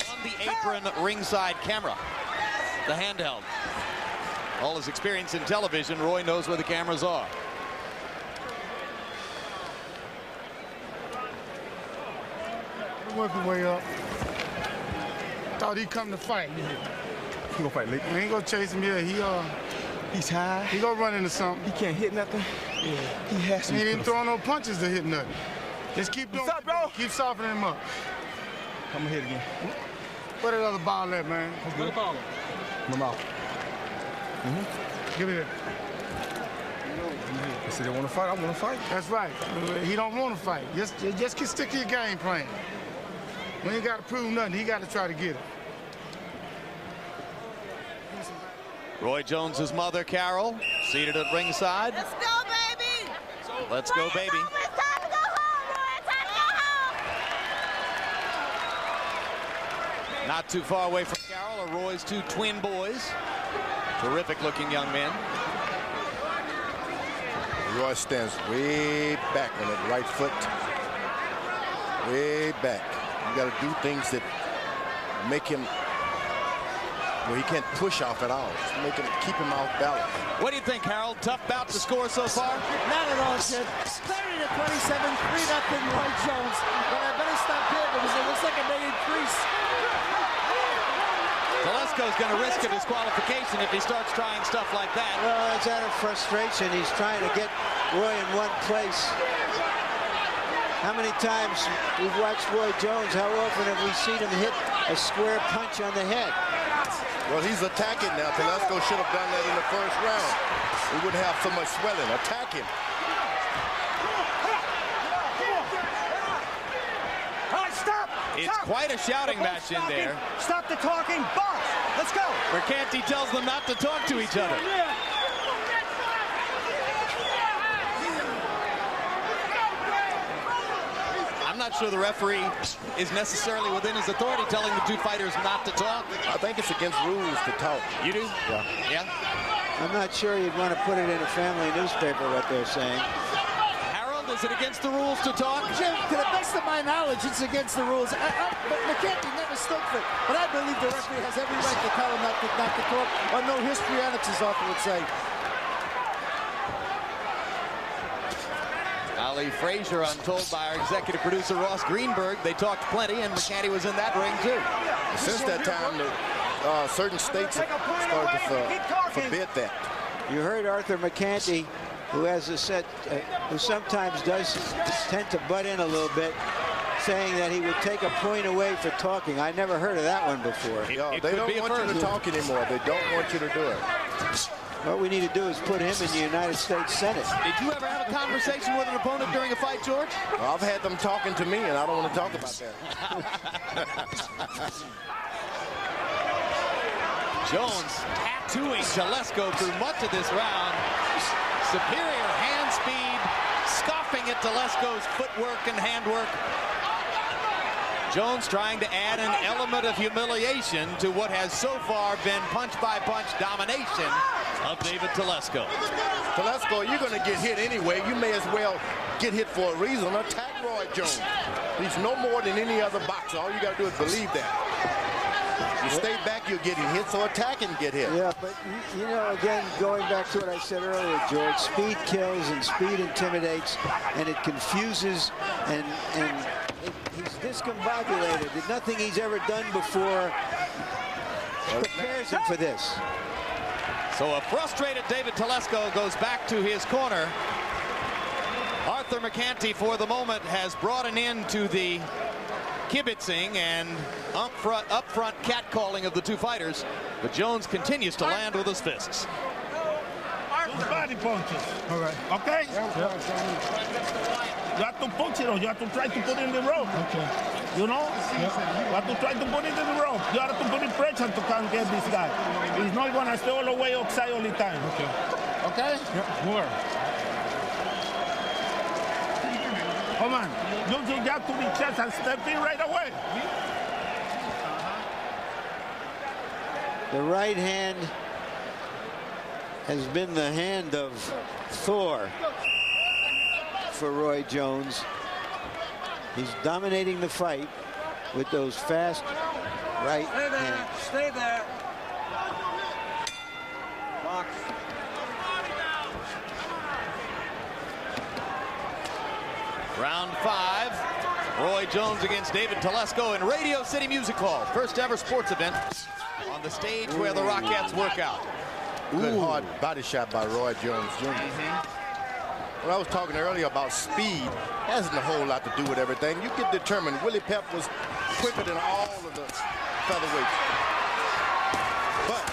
on-the-apron ringside camera, the handheld. All his experience in television, Roy knows where the cameras are. Work your way up. Thought he'd come to fight. He gonna fight late. I ain't gonna chase him here. He's high. He gonna run into something. He can't hit nothing. Yeah. He has to. He didn't throw no punches to hit nothing. Just keep doing it, bro. Keep softening him up. I'm gonna hit again. Where that other ball at, man? Where the ball? My mouth. Give it here. They said they want to fight. I want to fight. That's right. He don't want to fight. Just stick to your game plan. We ain't got to prove nothing. He got to try to get it. Roy Jones's mother, Carol, seated at ringside. Let's go, baby. Let's go, baby. It's time to go home, Roy. It's time to go home. Not too far away from Carol are Roy's 2 twin boys. Terrific-looking young men. Roy stands way back on that right foot. Way back. You got to do things that make him where he can't push off at all. Just make him, keep him off balance. What do you think, Harold? Tough bout to score so far? Not at all, Sid. Started at 27, 3-0 Roy Jones. But I better stop here because it looks like it may increase. Telesco's going to risk a disqualification if he starts trying stuff like that. Well, it's out of frustration. He's trying to get Roy in one place. How many times we've watched Roy Jones, how often have we seen him hit a square punch on the head? Well, he's attacking now. Telesco should have done that in the first round. He wouldn't have so much swelling. Attack him. It's quite a shouting match in there. Stop the talking. Box. Let's go. Mercanti tells them not to talk to each other. I'm not sure the referee is necessarily within his authority telling the two fighters not to talk. I think it's against rules to talk. You do? Yeah. Yeah? I'm not sure you'd want to put it in a family newspaper, what they're saying. Is it against the rules to talk? Jim, to the best of my knowledge, it's against the rules. But McCarthy never stood for it. But I believe the referee has every right to tell him not to talk, or no histrionics, as often would say. Ali Frazier, I'm told by our executive producer Ross Greenberg, they talked plenty, and McCanty was in that ring too. Since that time, certain states have started to forbid that. You heard Arthur McCanty, who has a set, who sometimes does tend to butt in a little bit, saying that he would take a point away for talking. I never heard of that one before. They don't want you to talk anymore. They don't want you to do it. What we need to do is put him in the United States Senate. Did you ever have a conversation with an opponent during a fight, George? Well, I've had them talking to me, and I don't want to talk about that. Jones tattooing Telesco through much of this round. Superior hand speed, scoffing at Telesco's footwork and handwork. Jones trying to add an element of humiliation to what has so far been punch-by-punch domination of David Telesco. Telesco, you're going to get hit anyway. You may as well get hit for a reason. Attack Roy Jones. He's no more than any other boxer. All you got to do is believe that. You stay back, you're getting hit, so attack and get hit. Yeah, but, you know, again, going back to what I said earlier, George, speed kills and speed intimidates, and it confuses, and he's discombobulated. Nothing he's ever done before prepares him for this. So a frustrated David Telesco goes back to his corner. Arthur McCanty, for the moment, has brought an end to the kibitzing and upfront catcalling of the two fighters, but Jones continues to land with his fists. Body punches. All right. Okay? Yeah. You have to punch it, or you have to try to put it in the rope. Okay. You know? Yeah. You have to try to put it in the rope. You have to put in pressure to come get this guy. He's not going to stay all the way outside all the time. Okay. Okay? Yeah. More. Come on. You just got to the chest and step in right away. The right hand has been the hand of Thor for Roy Jones. He's dominating the fight with those fast right hands. Stay there. Box. Round 5, Roy Jones against David Telesco in Radio City Music Hall. First ever sports event on the stage where the Rockettes work out. Good hard body shot by Roy Jones Jr. When I was talking earlier about speed, hasn't a whole lot to do with everything. You can determine Willie Pep was quicker than all of the featherweights. But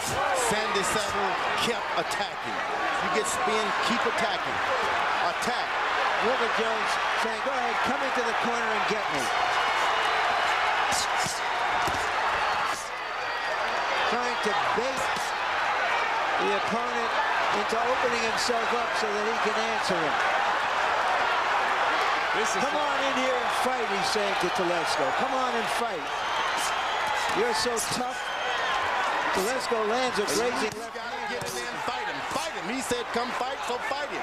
Sandy Saddle kept attacking. You get spin, keep attacking. Attack. Look at Jones saying, go ahead, come into the corner and get me. Trying to bait the opponent into opening himself up so that he can answer him. Come on in here and fight, he's saying to Telesco. Come on and fight. You're so tough. Telesco lands a grazing left hand. Get in there and fight him. Fight him. He said, come fight, so fight him.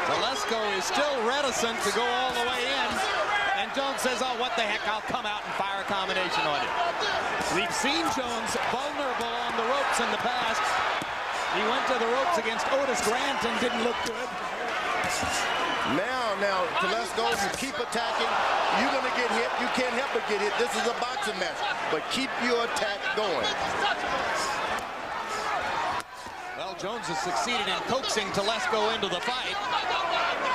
Telesco is still reticent to go all the way in. And Jones says, oh, what the heck, I'll come out and fire a combination on you. We've seen Jones vulnerable on the ropes in the past. He went to the ropes against Otis Grant and didn't look good. Now, Telesco, you keep attacking. You're going to get hit. You can't help but get hit. This is a boxing match. But keep your attack going. Well, Jones has succeeded in coaxing Telesco into the fight.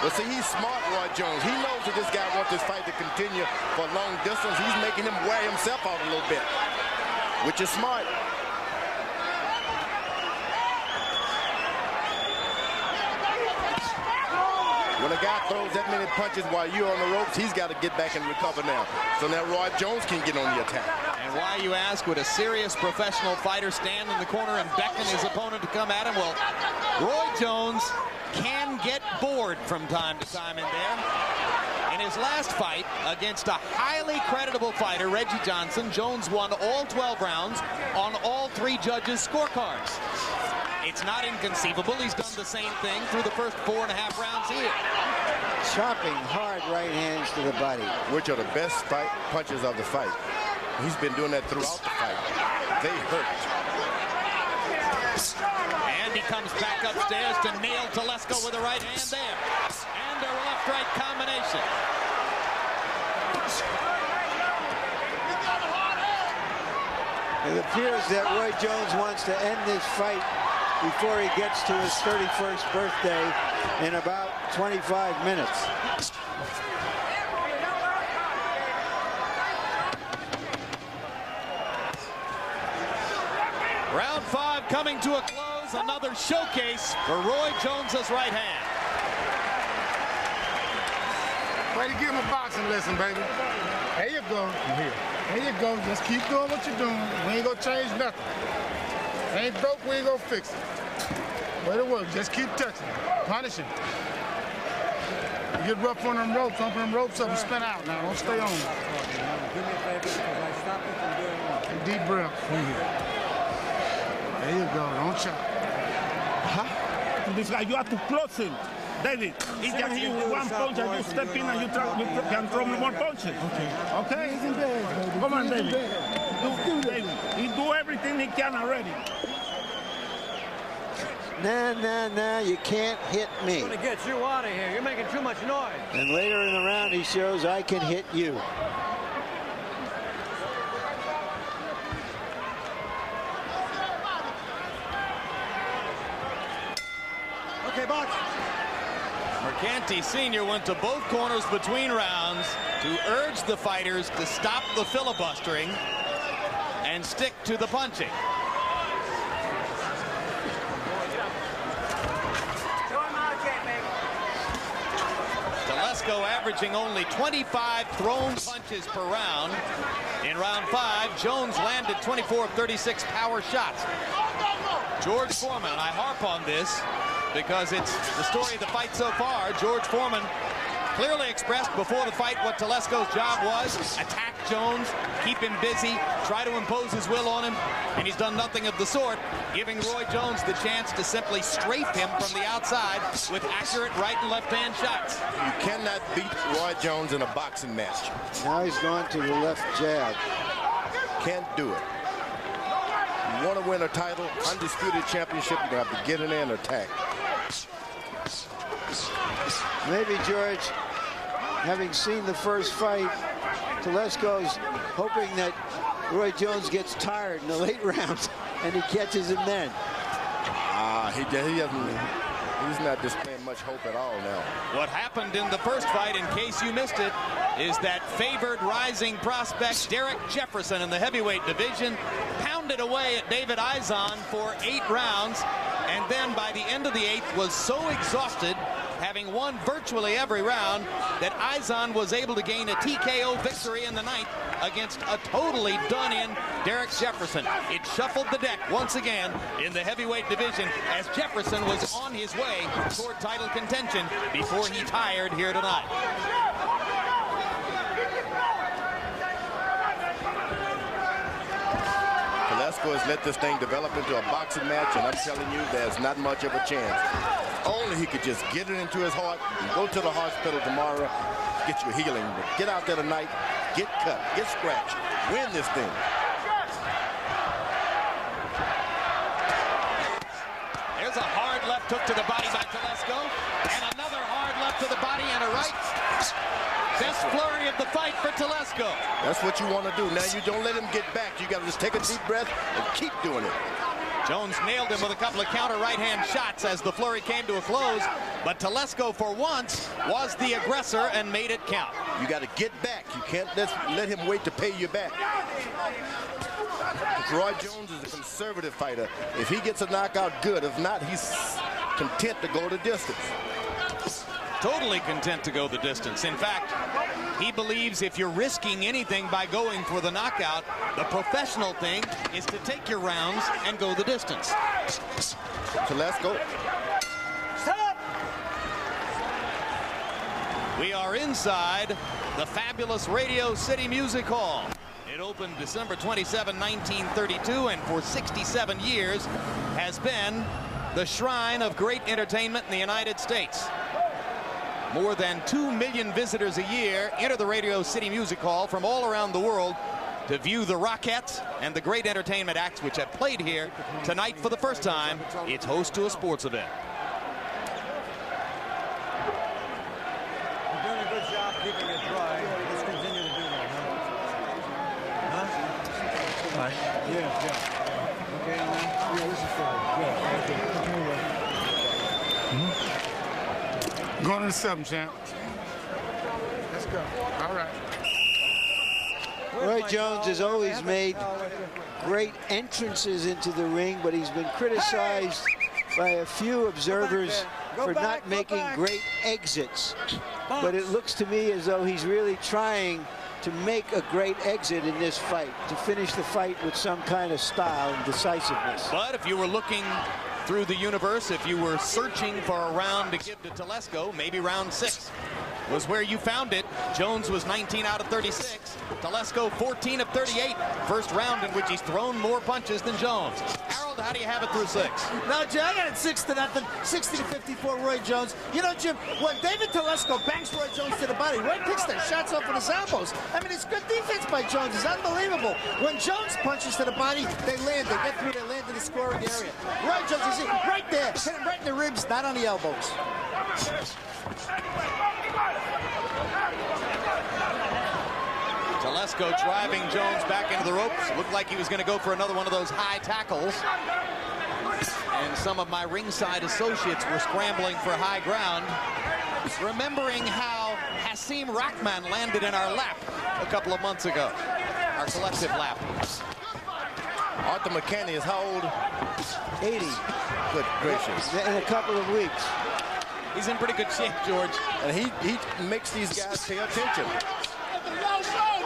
But see, he's smart, Roy Jones. He knows that this guy wants this fight to continue for long distance. He's making him wear himself out a little bit, which is smart. When a guy throws that many punches while you're on the ropes, he's got to get back and recover now. So now Roy Jones can get on the attack. And why, you ask, would a serious professional fighter stand in the corner and beckon his opponent to come at him? Well, Roy Jones can get bored from time to time in there. In his last fight against a highly creditable fighter, Roya Johnson, Jones won all 12 rounds on all 3 judges' scorecards. It's not inconceivable. He's done the same thing through the first 4.5 rounds here. Chopping hard right hands to the body. Which are the best punches of the fight. He's been doing that throughout the fight. They hurt. And he comes back upstairs to nail Telesco with a right hand there. And a left-right combination. It appears that Roy Jones wants to end this fight before he gets to his 31st birthday in about 25 minutes. Round 5 coming to a close. Another showcase for Roy Jones's right hand. Way to give him a boxing lesson, baby. There you go. There you go. Just keep doing what you're doing. We ain't gonna change nothing. Ain't broke, we ain't gonna fix it. Way to work. Just keep touching. Punish him. You get rough on them ropes, open them ropes up and spin out now. Don't stay on them. Do me a favor because I stopped it from doing wrong. Deep breath. There you go. Don't chop. This guy, you have to close him. David, he just hit you with one punch and you step in and you can throw more punches. Okay? Come on, David. David. He do everything he can already. Nah, you can't hit me. I'm gonna get you out of here. You're making too much noise. And later in the round, he shows I can hit you. Okay, box. Mercanti Sr. went to both corners between rounds to urge the fighters to stop the filibustering and stick to the punching. Telesco averaging only 25 thrown punches per round. In round 5, Jones landed 24 of 36 power shots. George Foreman, and I harp on this because it's the story of the fight so far. George Foreman clearly expressed before the fight what Telesco's job was: attack Jones, keep him busy, try to impose his will on him, and he's done nothing of the sort, giving Roy Jones the chance to simply strafe him from the outside with accurate right and left hand shots. You cannot beat Roy Jones in a boxing match. Now he's gone to the left jab. Can't do it. You want to win a title, undisputed championship, you're going to have to get in there and attack. Maybe, George, having seen the first fight, Telesco's hoping that Roy Jones gets tired in the late rounds and he catches him then. He's not displaying much hope at all now. What happened in the first fight, in case you missed it, is that favored rising prospect Derek Jefferson in the heavyweight division pounded away at David Izon for 8 rounds, and then by the end of the 8th was so exhausted, having won virtually every round, that Izon was able to gain a TKO victory in the 9th against a totally done-in Derek Jefferson. It shuffled the deck once again in the heavyweight division as Jefferson was on his way toward title contention before he tired here tonight. Telesco has let this thing develop into a boxing match, and I'm telling you, there's not much of a chance. Only he could just get it into his heart and go to the hospital tomorrow, get you healing. But get out there tonight, get cut, get scratched, win this thing. There's a hard left hook to the body by Telesco, and another hard Telesco. That's what you want to do. Now you don't let him get back. You got to just take a deep breath and keep doing it. Jones nailed him with a couple of counter right-hand shots as the flurry came to a close, but Telesco for once was the aggressor and made it count. You got to get back. You can't let him wait to pay you back. Roy Jones is a conservative fighter. If he gets a knockout, good. If not, he's content to go the distance. Totally content to go the distance. In fact, he believes if you're risking anything by going for the knockout, the professional thing is to take your rounds and go the distance. So let's go. Stop! We are inside the fabulous Radio City Music Hall. It opened December 27, 1932, and for 67 years has been the shrine of great entertainment in the United States. More than 2 million visitors a year enter the Radio City Music Hall from all around the world to view the Rockettes and the great entertainment acts which have played here. Tonight, for the first time, it's host to a sports event. You're doing a good job keeping it dry. Let's continue to do that, huh? Huh? Right. Yeah. Okay, man. Yeah, this is fine. Yeah, okay. Going to the 7th, champ. Let's go. All right. Roy Jones has always made great entrances into the ring, but he's been criticized by a few observers for not making great exits. But it looks to me as though he's really trying to make a great exit in this fight, to finish the fight with some kind of style and decisiveness. But if you were looking through the universe, if you were searching for a round to give to Telesco, maybe round 6 was where you found it. Jones was 19 out of 36. Telesco 14 of 38. First round in which he's thrown more punches than Jones. Harold, how do you have it through 6? No, Jim, I got it 6-0, 60-54 Roy Jones. You know, Jim, when David Telesco banks Roy Jones to the body, Roy picks their shots off with his elbows. I mean, it's good defense by Jones. It's unbelievable. When Jones punches to the body, they land. They get through, they land in the scoring area. Roy Jones, you see, right there, hit him right in the ribs, not on the elbows. Telesco driving Jones back into the ropes. Looked like he was going to go for another one of those high tackles. And some of my ringside associates were scrambling for high ground, remembering how Hasim Rahman landed in our lap a couple of months ago. Our collective lap. Arthur McKinney is how old? 80. Good gracious. In a couple of weeks. He's in pretty good shape, George. And he makes these guys pay attention.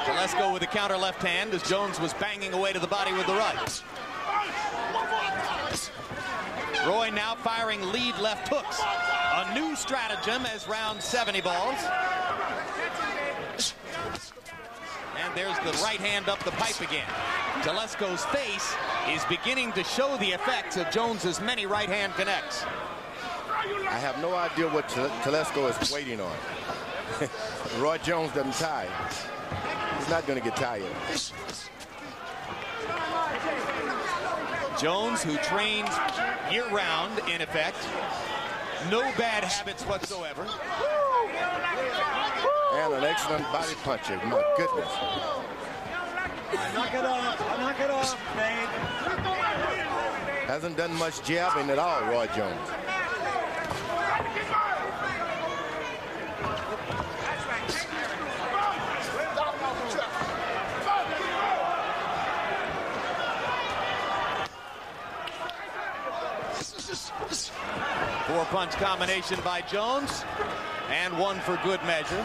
Telesco with a counter left hand as Jones was banging away to the body with the right. Roy now firing lead left hooks. A new stratagem as round 70 balls. And there's the right hand up the pipe again. Telesco's face is beginning to show the effects of Jones's many right hand connects. I have no idea what Telesco is waiting on. Roy Jones doesn't tire. He's not going to get tired. Jones, who trains year-round, in effect. No bad habits whatsoever. And an excellent body puncher. My goodness. Knock it off, babe. Hasn't done much jabbing at all, Roy Jones. 4-punch combination by Jones, and one for good measure.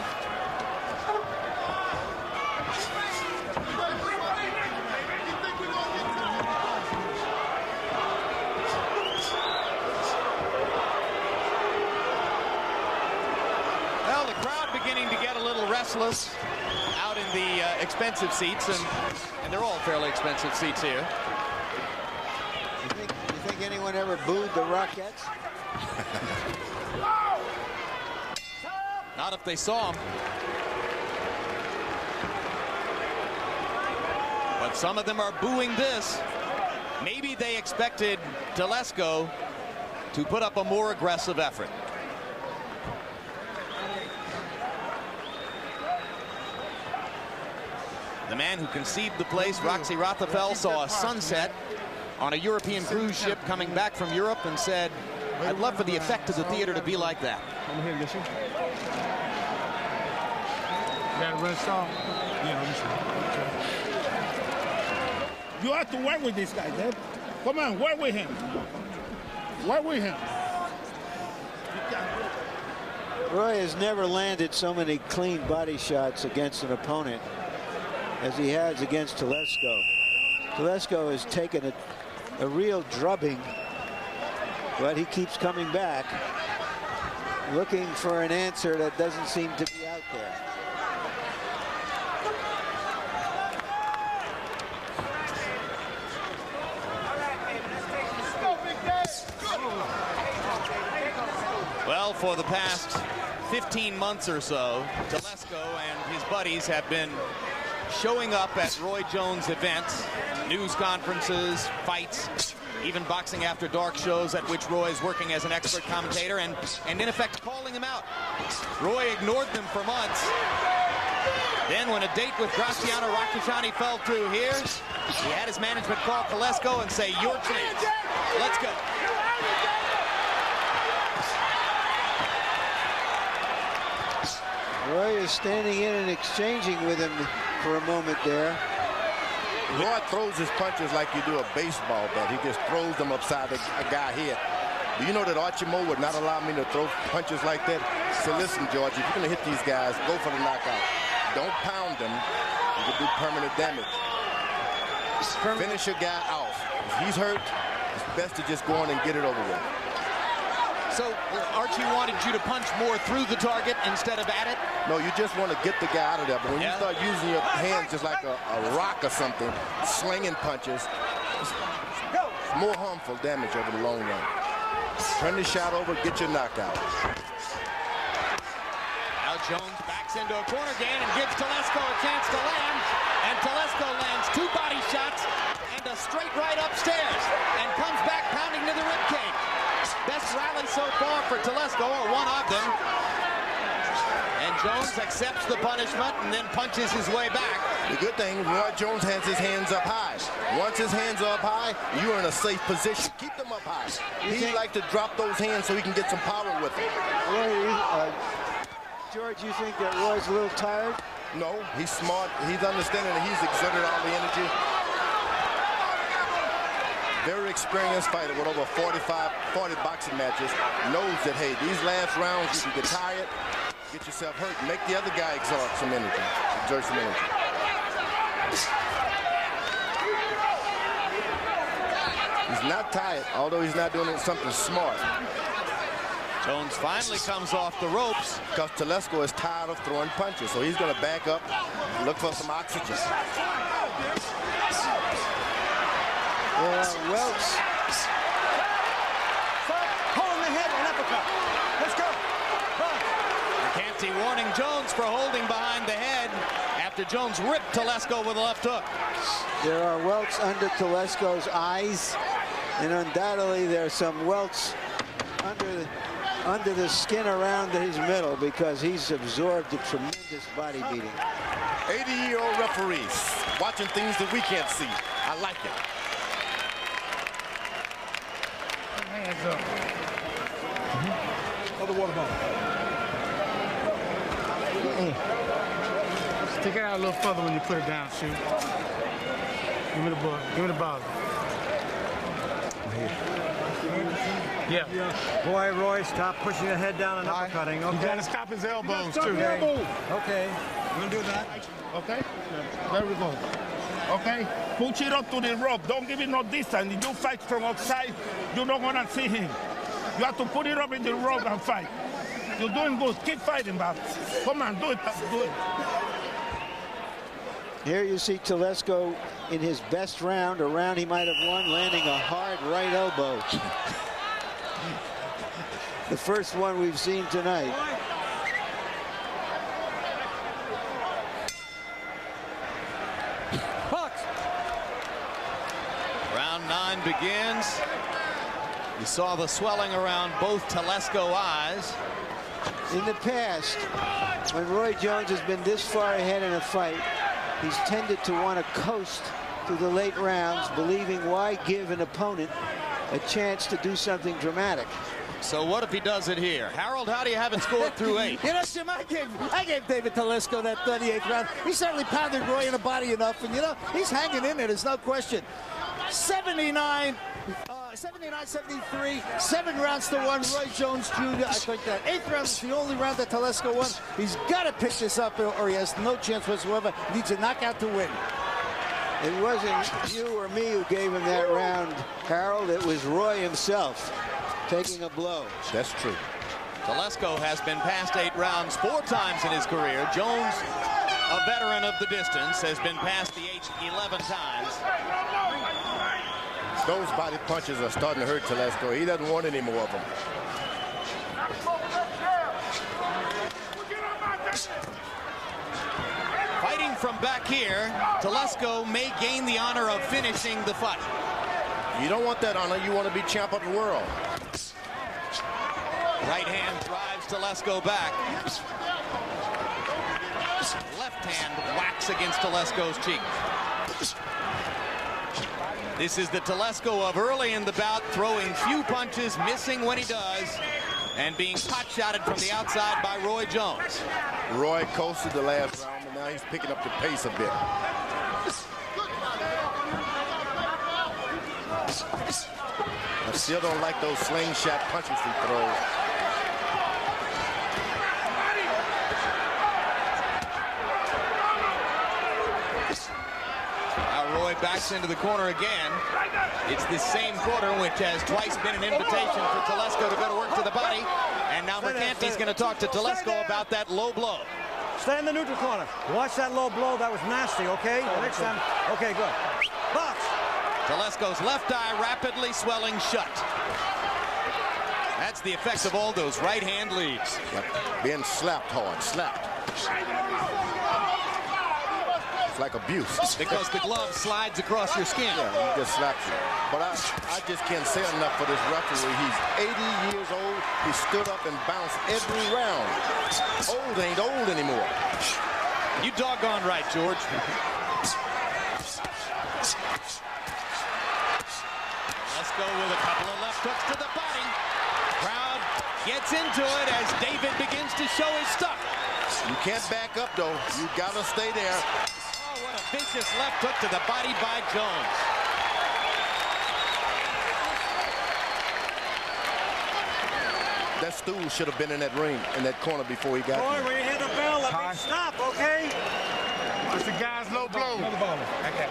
Well, the crowd beginning to get a little restless out in the expensive seats, and they're all fairly expensive seats here. You think anyone ever booed the Rockettes? Not if they saw him. But some of them are booing this. Maybe they expected Telesco to put up a more aggressive effort. The man who conceived the place, Roxy Rothafel, saw a sunset on a European cruise ship coming back from Europe and said, I'd love for the effect of the theater to be like that. Got a red star? Yeah, let me see. You have to work with this guy, Dave. Come on, work with him. Work with him. Roy has never landed so many clean body shots against an opponent as he has against Telesco. Telesco has taken a real drubbing, but he keeps coming back, looking for an answer that doesn't seem to be out there. Well, for the past 15 months or so, Telesco and his buddies have been showing up at Roy Jones events, news conferences, fights, even boxing after dark shows at which Roy is working as an expert commentator and in effect calling him out. Roy ignored them for months. Then when a date with Graziano Rakishani fell through here, he had his management call Telesco and say, your chance. Let's go. Roy is standing in and exchanging with him for a moment there. Roy throws his punches like you do a baseball bat. He just throws them upside a guy's head. Do you know that Archie Moe would not allow me to throw punches like that? So listen, George, if you're going to hit these guys, go for the knockout. Don't pound them. You can do permanent damage. Finish your guy off. If he's hurt, it's best to just go on and get it over with. So Archie wanted you to punch more through the target instead of at it? No, you just want to get the guy out of there. But when you start using your hands just like a rock or something, slinging punches, it's more harmful damage over the long run. Turn the shot over, get your knockout. Now Jones backs into a corner gain and gives Telesco a chance to land. And Telesco lands 2 body shots and a straight right upstairs and comes back pounding to the ribcage. Best rally so far for Telesco, or one of them. And Jones accepts the punishment and then punches his way back. The good thing, Roy Jones has his hands up high. Once his hands are up high, you're in a safe position. Keep them up high. He like to drop those hands so he can get some power with them. George, you think that Roy's a little tired? No, he's smart. He's understanding that he's exerted all the energy. Very experienced fighter with over 40 boxing matches, knows that, hey, these last rounds you can get tired, get yourself hurt, make the other guy exert some energy. He's not tired, although he's not doing something smart. Jones finally comes off the ropes. Because Telesco is tired of throwing punches, so he's going to back up, look for some oxygen. Welts. Hold the head and uppercut. Let's go. McCanty warning Jones for holding behind the head after Jones ripped Telesco with a left hook. There are welts under Telesco's eyes, and undoubtedly there's some welts under the skin around his middle because he's absorbed a tremendous body beating. 80-year-old referees watching things that we can't see. I like it. Hands up. Other water bottle. Stick it out a little further when you put it down, shoot. Give me the ball. Give me the ball. Yeah. Roy, stop pushing your head down and uppercutting. Okay. You got to stop his elbows, too. Okay. You gonna do that? Okay? There we go. Okay? Push it up to the rope. Don't give it no distance. If you fight from outside, you're not gonna see him. You have to put it up in the rope and fight. You're doing good. Keep fighting, Bob. Come on, do it. Do it. Here you see Telesco in his best round, a round he might have won, landing a hard right elbow. The first one we've seen tonight. Round 9 begins. You saw the swelling around both Telesco eyes. In the past, when Roy Jones has been this far ahead in a fight, he's tended to want to coast through the late rounds, believing why give an opponent a chance to do something dramatic. So what if he does it here? Harold, how do you have it scored through 8? You know, Jim, I gave David Telesco that 38th round. He certainly pounded Roy in the body enough, and, you know, he's hanging in there. There's no question. 79, 73, 7 rounds to 1. Roy Jones Jr. I think that 8th round is the only round that Telesco won. He's got to pick this up, or he has no chance whatsoever. He needs a knockout to win. It wasn't you or me who gave him that round, Harold. It was Roy himself taking a blow. That's true. Telesco has been past 8 rounds 4 times in his career. Jones, a veteran of the distance, has been past the 11 times. Those body punches are starting to hurt Telesco. He doesn't want any more of them. Fighting from back here, Telesco may gain the honor of finishing the fight. You don't want that honor. You want to be champ of the world. Right hand drives Telesco back. Left hand whacks against Telesco's cheek. This is the Telesco of early in the bout, throwing few punches, missing when he does, and being pot-shotted from the outside by Roy Jones. Roy coasted the last round, and now he's picking up the pace a bit. I still don't like those slingshot punches he throws. Roy backs into the corner again. It's the same corner which has twice been an invitation for Telesco to go to work to the body. And now Mercanti's going to talk to Telesco about that low blow. Stay in the neutral corner. Watch that low blow. That was nasty, okay? Next time. Okay, good. Box. Telesco's left eye rapidly swelling shut. That's the effect of all those right hand leads. Yep. Being slapped hard, slapped. It's like abuse. Because the glove slides across your skin. Yeah, he just slaps you. But I just can't say enough for this referee. He's 80 years old. He stood up and bounced every round. Old ain't old anymore. You doggone right, George. Let's go with a couple of left hooks to the body. Crowd gets into it as David begins to show his stuff. You can't back up, though. You gotta stay there. What a vicious left hook to the body by Jones. That stool should have been in that ring, in that corner before he got Boy, there. when you hear the bell, let me stop, okay? It's the guy's low blow. Okay.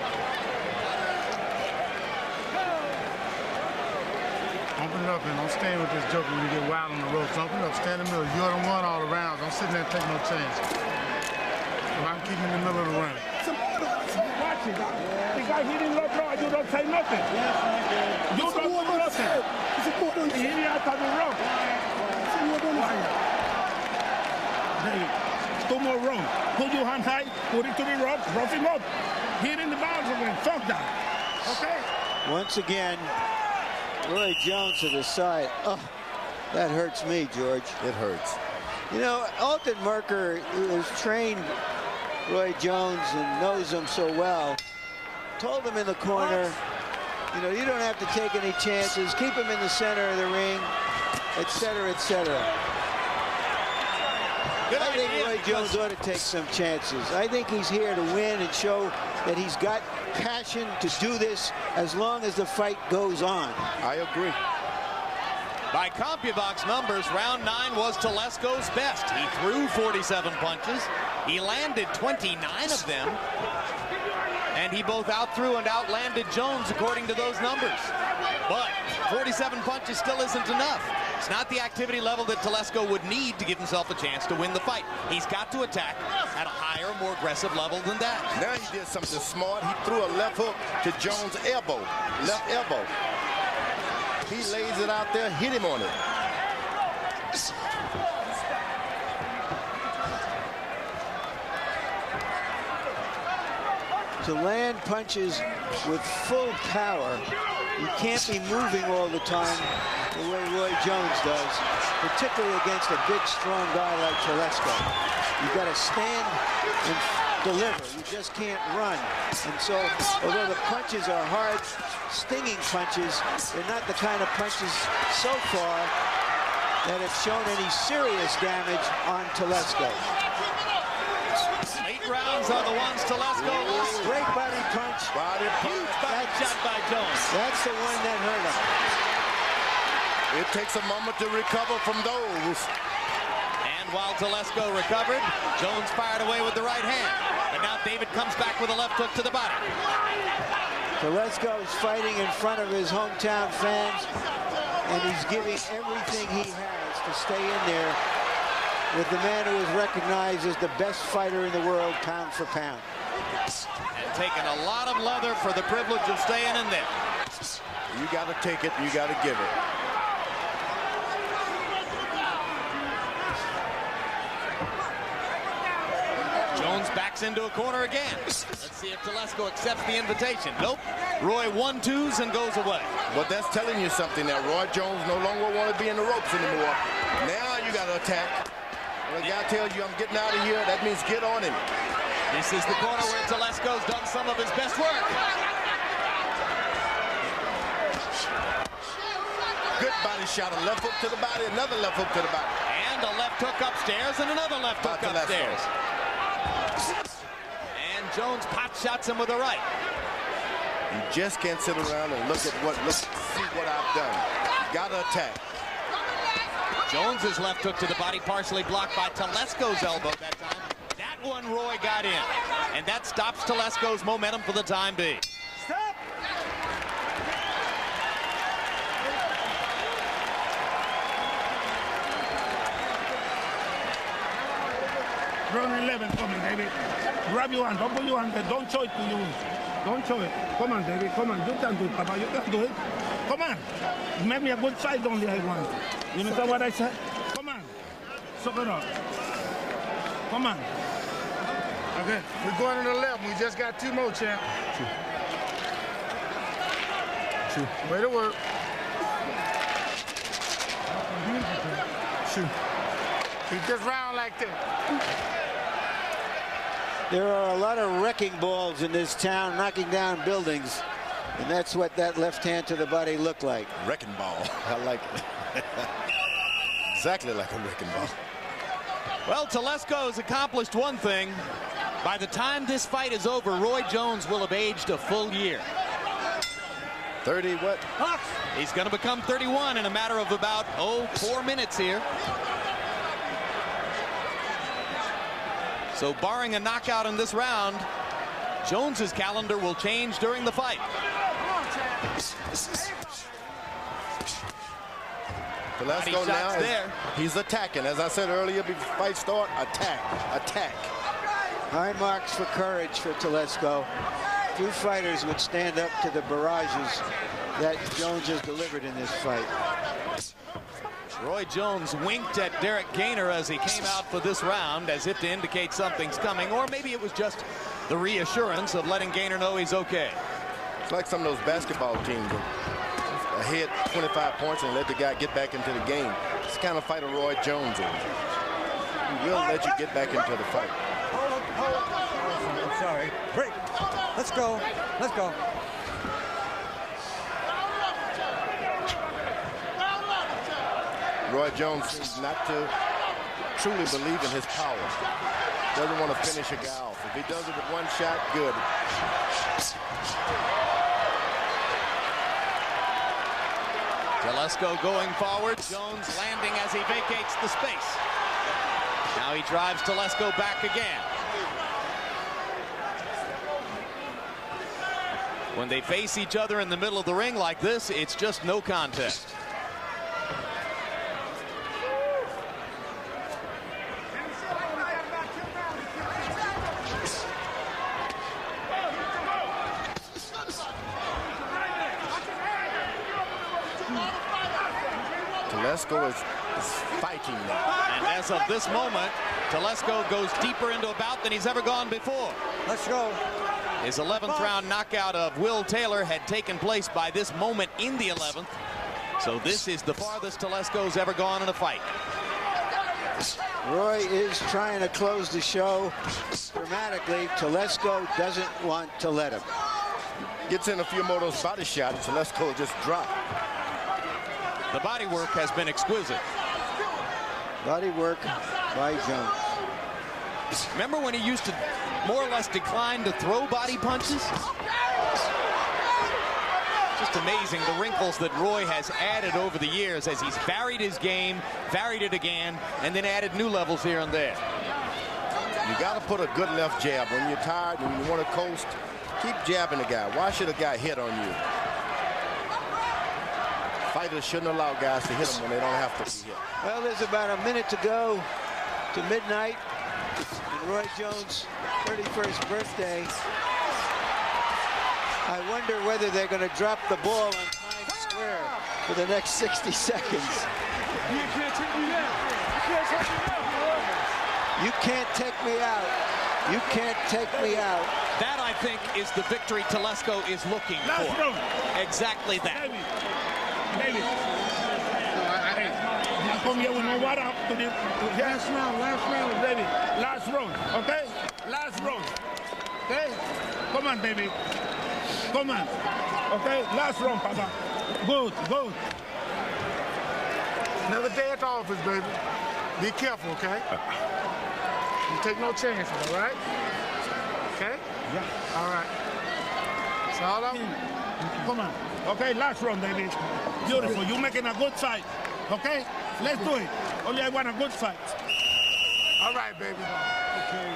Open it up, and don't stand with this joke when you get wild on the ropes. Open it up, stand in the middle. You're the one all around. Don't sit there and take no chance. I'm keeping in the middle of the ring. Watch it. The guy hitting low blow, you don't say nothing. You don't do nothing. He hit out of the rope. Hey, 2 more rounds. Put your hand high, put it to the rope, rough him up. Hit in the bounce again. Fuck that. Okay? Once again, Roy Jones to the side. Oh, that hurts me, George. It hurts. You know, Alton Merker, who has trained Roy Jones and knows him so well, told him in the corner, you know, you don't have to take any chances. Keep him in the center of the ring, etc., etc. I think Roy Jones ought to take some chances. I think he's here to win and show that he's got passion to do this as long as the fight goes on. I agree. By CompuBox numbers, round 9 was Telesco's best. He threw 47 punches. He landed 29 of them. And he both outthrew and outlanded Jones according to those numbers. But 47 punches still isn't enough. It's not the activity level that Telesco would need to give himself a chance to win the fight. He's got to attack at a higher, more aggressive level than that. Now he did something smart. He threw a left hook to Jones' elbow, left elbow. He lays it out there, hit him on it. To land punches with full power You can't be moving all the time the way Roy Jones does, particularly against a big, strong guy like Telesco. You've got to stand and deliver. You just can't run. And so, although the punches are hard, stinging punches, they're not the kind of punches so far that have shown any serious damage on Telesco. 8 rounds are the ones Telesco lost. Great body punch. Huge body shot by Jones. That's the one that hurt him. It takes a moment to recover from those. And while Telesco recovered, Jones fired away with the right hand. But now David comes back with a left hook to the body. Telesco is fighting in front of his hometown fans, and he's giving everything he has to stay in there with the man who is recognized as the best fighter in the world, pound for pound. And taking a lot of leather for the privilege of staying in there. You got to take it, you got to give it. Jones backs into a corner again. Let's see if Telesco accepts the invitation. Nope. Roy 1-2s and goes away. But that's telling you something now. Roy Jones no longer want to be in the ropes anymore. Now you got to attack. When a guy tells you I'm getting out of here, that means get on him. This is the corner where Telesco's done some of his best work. Good body shot. A left hook to the body, another left hook to the body. And a left hook upstairs and another left hook upstairs. And Jones pot shots him with a right. You just can't sit around and look at see what I've done. You got to attack. Jones's left hook to the body, partially blocked by Telesco's elbow that time. That one Roy got in. And that stops Telesco's momentum for the time being. Stop! Round 11 coming, David. Grab your hand, don't put your hand there. Don't show it to you. Don't show it. Come on, David, come on. You can do it, Papa. You can do it. Come on. Make me a good fight only, I want. You understand what I said? Come on. Suck it up. Come on. Okay, we're going to the left. We just got 2 more, champ. 2. Way to work. Shoot. He just round like that. There are a lot of wrecking balls in this town, knocking down buildings. And that's what that left hand to the body looked like. Wrecking ball. I like it. Exactly like a wrecking ball. Well, Telesco has accomplished one thing. By the time this fight is over, Roy Jones will have aged a full year. 30 what? He's going to become 31 in a matter of about, 4 minutes here. So barring a knockout in this round, Jones's calendar will change during the fight. Telesco now, he's attacking. As I said earlier, before the fight start, attack, attack. High marks for courage for Telesco. Few fighters would stand up to the barrages that Jones has delivered in this fight. Roy Jones winked at Derek Gainer as he came out for this round, as if to indicate something's coming, or maybe it was just the reassurance of letting Gainer know he's okay. It's like some of those basketball teams ahead 25 points and let the guy get back into the game. It's the kind of fighter Roy Jones is. He will let you get back into the fight. I'm sorry. Break. Let's go. Let's go. Roy Jones seems not to truly believe in his power. Doesn't want to finish a guy off. If he does it with one shot, good. Telesco going forward. Jones landing as he vacates the space. Now he drives Telesco back again. When they face each other in the middle of the ring like this, it's just no contest. Telesco is is fighting now. And as of this moment, Telesco goes deeper into a bout than he's ever gone before. Let's go. His 11th round knockout of Will Taylor had taken place by this moment in the 11th. So this is the farthest Telesco's ever gone in a fight. Roy is trying to close the show dramatically. Telesco doesn't want to let him. Gets in a few more of those body shots, Telesco just dropped. The body work has been exquisite. Body work by Jones. Remember when he used to more or less decline to throw body punches? Just amazing the wrinkles that Roy has added over the years as he's varied his game, varied it again, and then added new levels here and there. You got to put a good left jab. When you're tired and you want to coast, keep jabbing the guy. Why should a guy hit on you? Fighters shouldn't allow guys to hit them when they don't have to be hit. Well, there's about a minute to go to midnight. And Roy Jones' 31st birthday. I wonder whether they're going to drop the ball on Times Square for the next 60 seconds. You can't take me out. You can't take me out. You can't take me out. That, I think, is the victory Telesco is looking for. Exactly that. David. You come here with no water to the last round, David. Last round, okay? Last round. Okay? Come on, David. Come on. Okay? Last round, Papa. Good, good. Another day at the office, baby. Be careful, okay? You take no chances, all right? Okay? Yeah. All right. That's all I want. Come on. Okay, last round, David. Beautiful. You're making a good fight. Okay? Let's do it. Only I want a good fight. All right, baby. Okay.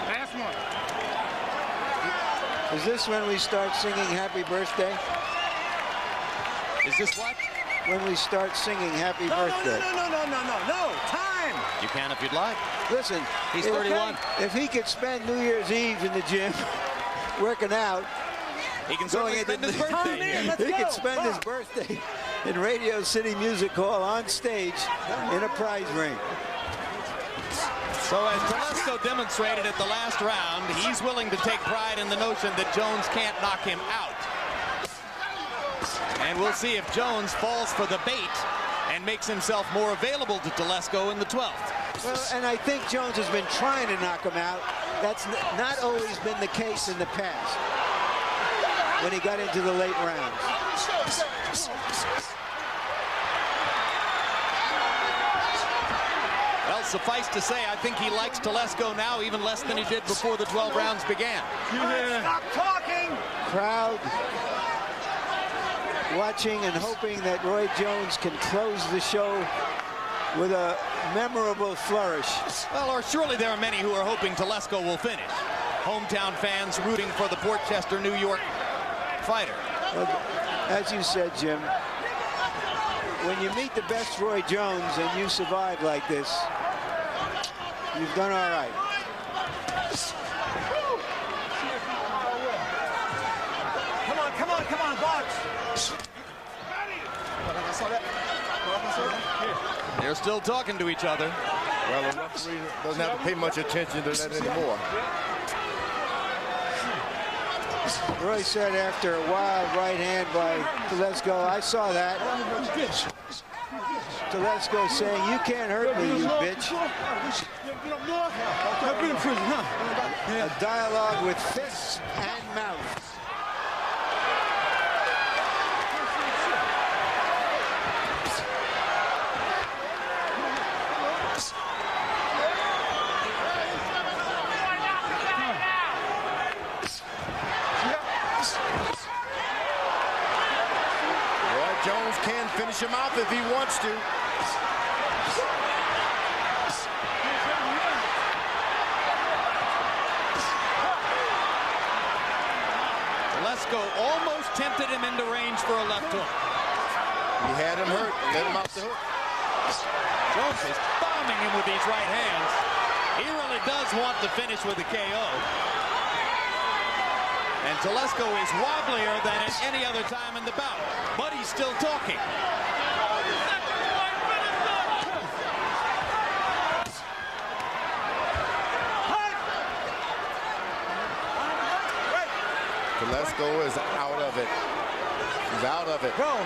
Last one. Is this when we start singing Happy Birthday? Is this what? When we start singing Happy Birthday. No. Time. You can if you'd like. Listen, He's 31. If he could spend New Year's Eve in the gym working out, he can certainly spend his birthday. He could spend his birthday in Radio City Music Hall on stage in a prize ring. So as Telesco demonstrated at the last round, he's willing to take pride in the notion that Jones can't knock him out. And we'll see if Jones falls for the bait and makes himself more available to Telesco in the 12th. Well, and I think Jones has been trying to knock him out. That's not always been the case in the past when he got into the late rounds. Well, suffice to say, I think he likes Telesco now even less than he did before the 12 rounds began. Stop talking! Crowd watching and hoping that Roy Jones can close the show with a memorable flourish. Well, or surely there are many who are hoping Telesco will finish. Hometown fans rooting for the Portchester, New York fighter. Well, as you said, Jim, when you meet the best Roy Jones and you survive like this, you've done all right. Come on, Box. They're still talking to each other. Well, the referee doesn't have to pay much attention to that anymore. Roy said after a wild right hand by Telesco, I saw that. Telesco saying, you can't hurt me, you bitch. A dialogue with fists and mouth. Jones can finish him off if he wants to. Telesco almost tempted him into range for a left hook. He had him hurt. Let him off the hook. Jones is bombing him with these right hands. He really does want to finish with a KO. And Telesco is wobblier than at any other time in the bout, but he's still talking. Telesco is out of it. He's out of it. Go.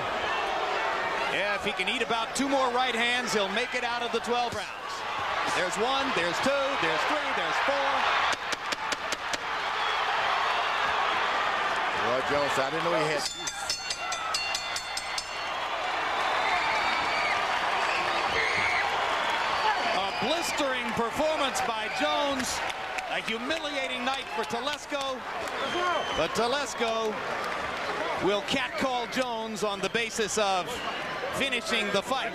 Yeah, if he can eat about 2 more right hands, he'll make it out of the 12 rounds. There's 1, there's 2, there's 3, there's 4. Roy Jones, I didn't know he had. A blistering performance by Jones. A humiliating night for Telesco. But Telesco will catcall Jones on the basis of finishing the fight.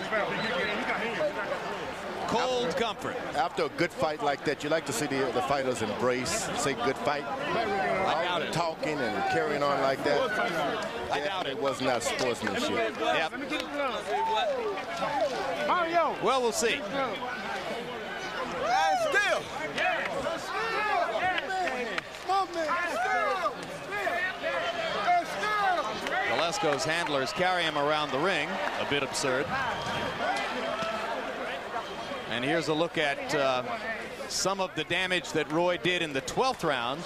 Cold comfort. After a good fight like that, you like to see the fighters embrace, say good fight. All the talking and carrying on like that. I doubt it. Was not sportsmanship. Yep. Well, we'll see. Still. Telesco's handlers carry him around the ring. A bit absurd. And here's a look at some of the damage that Roy did in the 12th round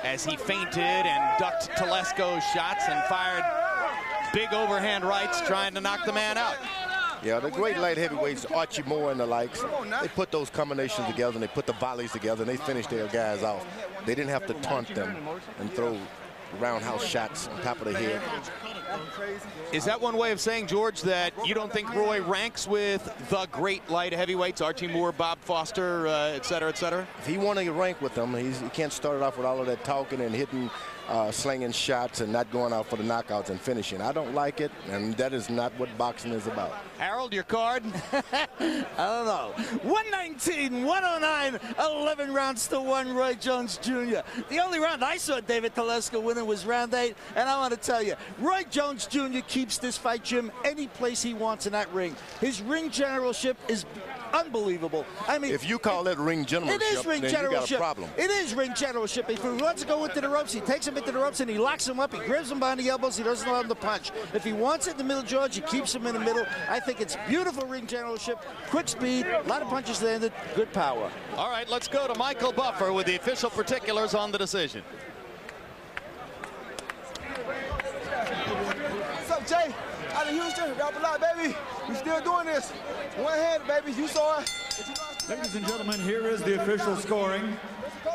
as he feinted and ducked Telesco's shots and fired big overhand rights trying to knock the man out. Yeah, the great light heavyweights, Archie Moore and the likes, they put those combinations together and they put the volleys together and they finished their guys off. They didn't have to taunt them and throw roundhouse shots on top of the head. Is that one way of saying, George, that you don't think Roy ranks with the great light heavyweights, Archie Moore, Bob Foster, et cetera, et cetera? If he wanted to rank with them, he can't start it off with all of that talking and hitting, slinging shots and not going out for the knockouts and finishing. I don't like it, and that is not what boxing is about. Harold, your card? I don't know. 119, 109, 11 rounds to 1, Roy Jones Jr. The only round I saw David Telesco winning was round 8, and I want to tell you, Roy Jones Jr. keeps this fight, Jim, any place he wants in that ring. His ring generalship is unbelievable. I mean, if you call it ring generalship, it is ring then generalship. you got a problem. It is ring generalship. If he wants to go into the ropes, he takes him into the ropes and he locks him up. He grabs him behind the elbows. He doesn't allow him to punch. If he wants it in the middle, George, he keeps him in the middle. I think it's beautiful ring generalship. Quick speed, a lot of punches landed, good power. All right, let's go to Michael Buffer with the official particulars on the decision. What's up, Jay? Out of Houston, rap a lot, baby. We still doing this. One-handed, baby. You saw it. Ladies and gentlemen, here is the official scoring.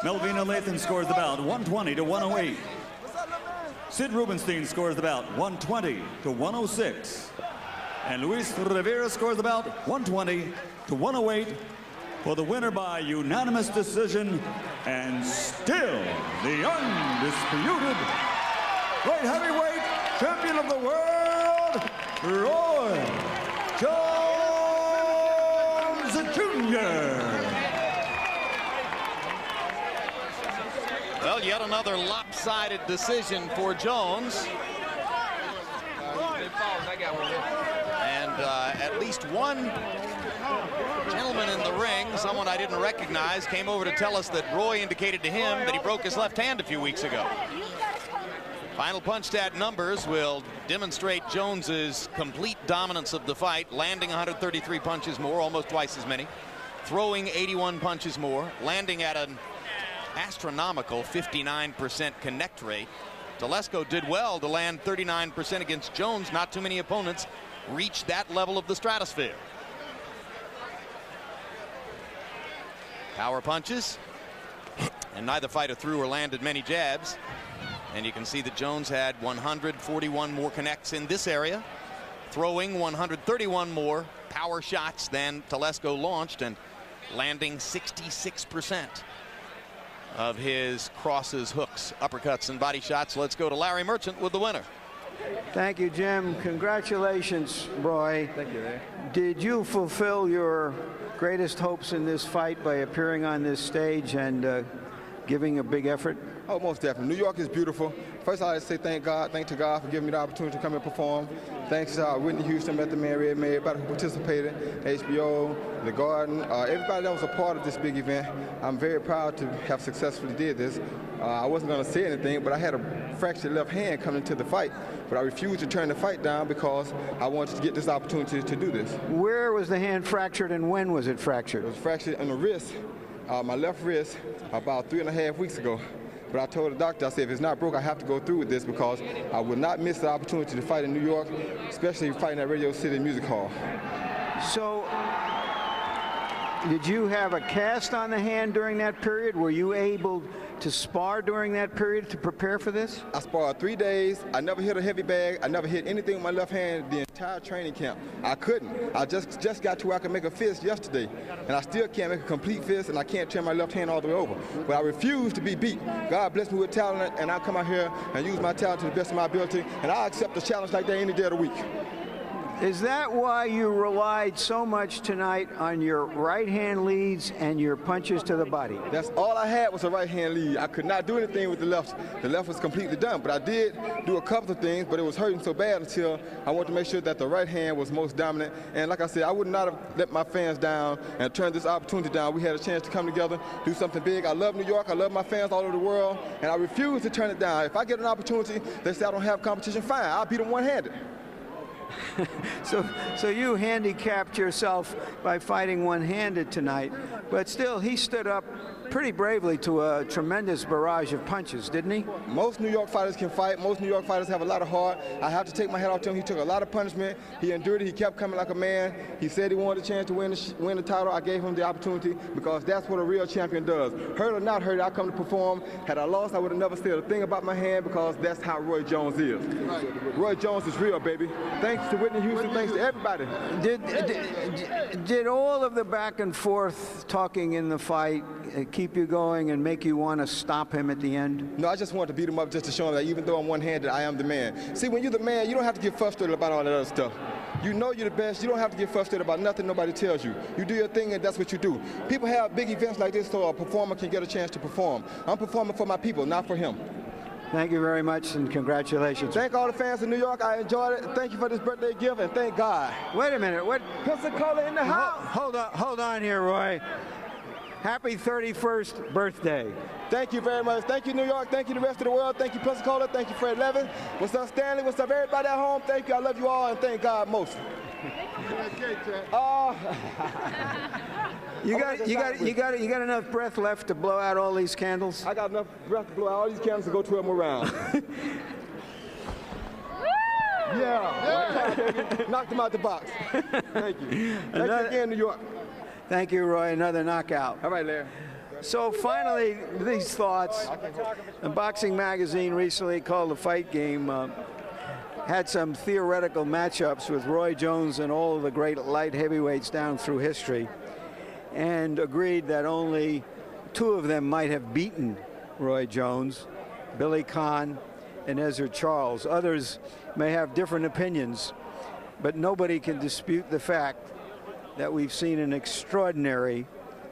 Melvina Lathan scores the bout 120 to 108. Sid Rubenstein scores the bout 120 to 106. And Luis Rivera scores the bout 120 to 108 for the winner by unanimous decision and still the undisputed light heavyweight champion of the world, Roy Jones Jr. Well, yet another lopsided decision for Jones. And at least one gentleman in the ring, someone I didn't recognize, came over to tell us that Roy indicated to him that he broke his left hand a few weeks ago. Final punch stat numbers will demonstrate Jones's complete dominance of the fight, landing 133 punches more, almost twice as many, throwing 81 punches more, landing at an astronomical 59% connect rate. Telesco did well to land 39% against Jones. Not too many opponents reached that level of the stratosphere. Power punches, and neither fighter threw or landed many jabs. And you can see that Jones had 141 more connects in this area, throwing 131 more power shots than Telesco launched, and landing 66% of his crosses, hooks, uppercuts, and body shots. Let's go to Larry Merchant with the winner. Thank you, Jim. Congratulations, Roy. Thank you. Did you fulfill your greatest hopes in this fight by appearing on this stage and giving a big effort? Oh, most definitely. New York is beautiful. First, I'd like to say thank to God for giving me the opportunity to come and perform. Thanks to Whitney Houston, Method Man, Red May, everybody who participated, HBO, The Garden, everybody that was a part of this big event. I'm very proud to have successfully did this. I wasn't going to say anything, but I had a fractured left hand coming into the fight, but I refused to turn the fight down because I wanted to get this opportunity to do this. Where was the hand fractured and when was it fractured? It was fractured on the wrist, my left wrist, about 3.5 weeks ago. But I told the doctor, I said, if it's not broke, I have to go through with this because I would not miss the opportunity to fight in New York, especially fighting at Radio City Music Hall. So, did you have a cast on the hand during that period? Were you able to spar during that period to prepare for this? I sparred 3 days. I never hit a heavy bag. I never hit anything with my left hand the entire training camp. I couldn't. I just got to where I could make a fist yesterday, and I still can't make a complete fist, and I can't turn my left hand all the way over. But I refuse to be beat. God bless me with talent, and I'll come out here and use my talent to the best of my ability, and I'll accept a challenge like that any day of the week. Is that why you relied so much tonight on your right-hand leads and your punches to the body? That's all I had was a right-hand lead. I could not do anything with the left. The left was completely done, but I did do a couple of things, but it was hurting so bad until I wanted to make sure that the right hand was most dominant. And like I said, I would not have let my fans down and turned this opportunity down. We had a chance to come together, do something big. I love New York. I love my fans all over the world, and I refuse to turn it down. If I get an opportunity, they say I don't have competition, fine. I'll beat them one-handed. So you handicapped yourself by fighting one-handed tonight, but still he stood up pretty bravely to a tremendous barrage of punches, didn't he? Most New York fighters can fight. Most New York fighters have a lot of heart. I have to take my hat off to him. He took a lot of punishment. He endured it. He kept coming like a man. He said he wanted a chance to win the title. I gave him the opportunity because that's what a real champion does. Hurt or not hurt, I come to perform. Had I lost, I would have never said a thing about my hand because that's how Roy Jones is. Roy Jones is real, baby. Thanks to Whitney Houston. Thanks to everybody. Did all of the back and forth talking in the fight keep you going and make you want to stop him at the end? No, I just wanted to beat him up just to show him that even though I'm one-handed, I am the man. See, when you're the man, you don't have to get frustrated about all that other stuff. You know you're the best. You don't have to get frustrated about nothing nobody tells you. You do your thing, and that's what you do. People have big events like this so a performer can get a chance to perform. I'm performing for my people, not for him. Thank you very much, and congratulations. Thank all the fans in New York. I enjoyed it. Thank you for this birthday gift, and thank God. Wait a minute. What? Pensacola in the house. Hold on here, Roy. Happy 31st birthday. Thank you very much. Thank you, New York. Thank you, the rest of the world. Thank you, Pensacola. Thank you, Fred Levin. What's up, Stanley? What's up, everybody at home? Thank you. I love you all, and thank God most. You got enough breath left to blow out all these candles? I got enough breath to blow out all these candles to go 12 more rounds. Yeah. Knocked him out the box. Thank you. Thank you again, New York. Thank you, Roy. Another knockout. All right, Larry. So finally, these thoughts. A boxing magazine recently called The Fight Game had some theoretical matchups with Roy Jones and all of the great light heavyweights down through history, and agreed that only 2 of them might have beaten Roy Jones, Billy Conn and Ezra Charles. Others may have different opinions, but nobody can dispute the fact that we've seen an extraordinary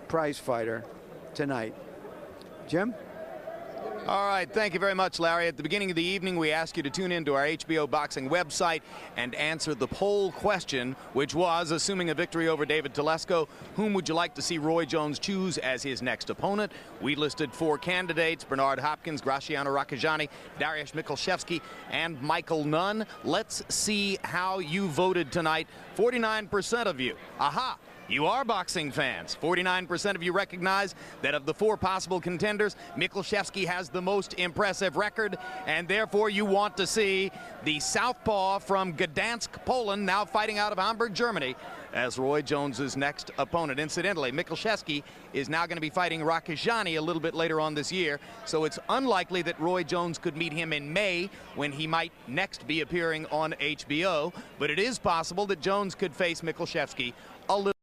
prize fighter tonight. Jim? All right, thank you very much, Larry. At the beginning of the evening, we asked you to tune into our HBO Boxing website and answer the poll question, which was, assuming a victory over Дэвид Телеско, whom would you like to see Roy Jones choose as his next opponent? We listed 4 candidates: Bernard Hopkins, Graciano Rakhajani, Dariush Michalczewski, and Michael Nunn. Let's see how you voted tonight. 49% of you. Aha! You are boxing fans. 49% of you recognize that of the 4 possible contenders, Michalczewski has the most impressive record, and therefore you want to see the southpaw from Gdansk, Poland, now fighting out of Hamburg, Germany, as Roy Jones's next opponent. Incidentally, Michalczewski is now going to be fighting Rakhajani a little bit later on this year, so it's unlikely that Roy Jones could meet him in May when he might next be appearing on HBO, but it is possible that Jones could face Michalczewski a little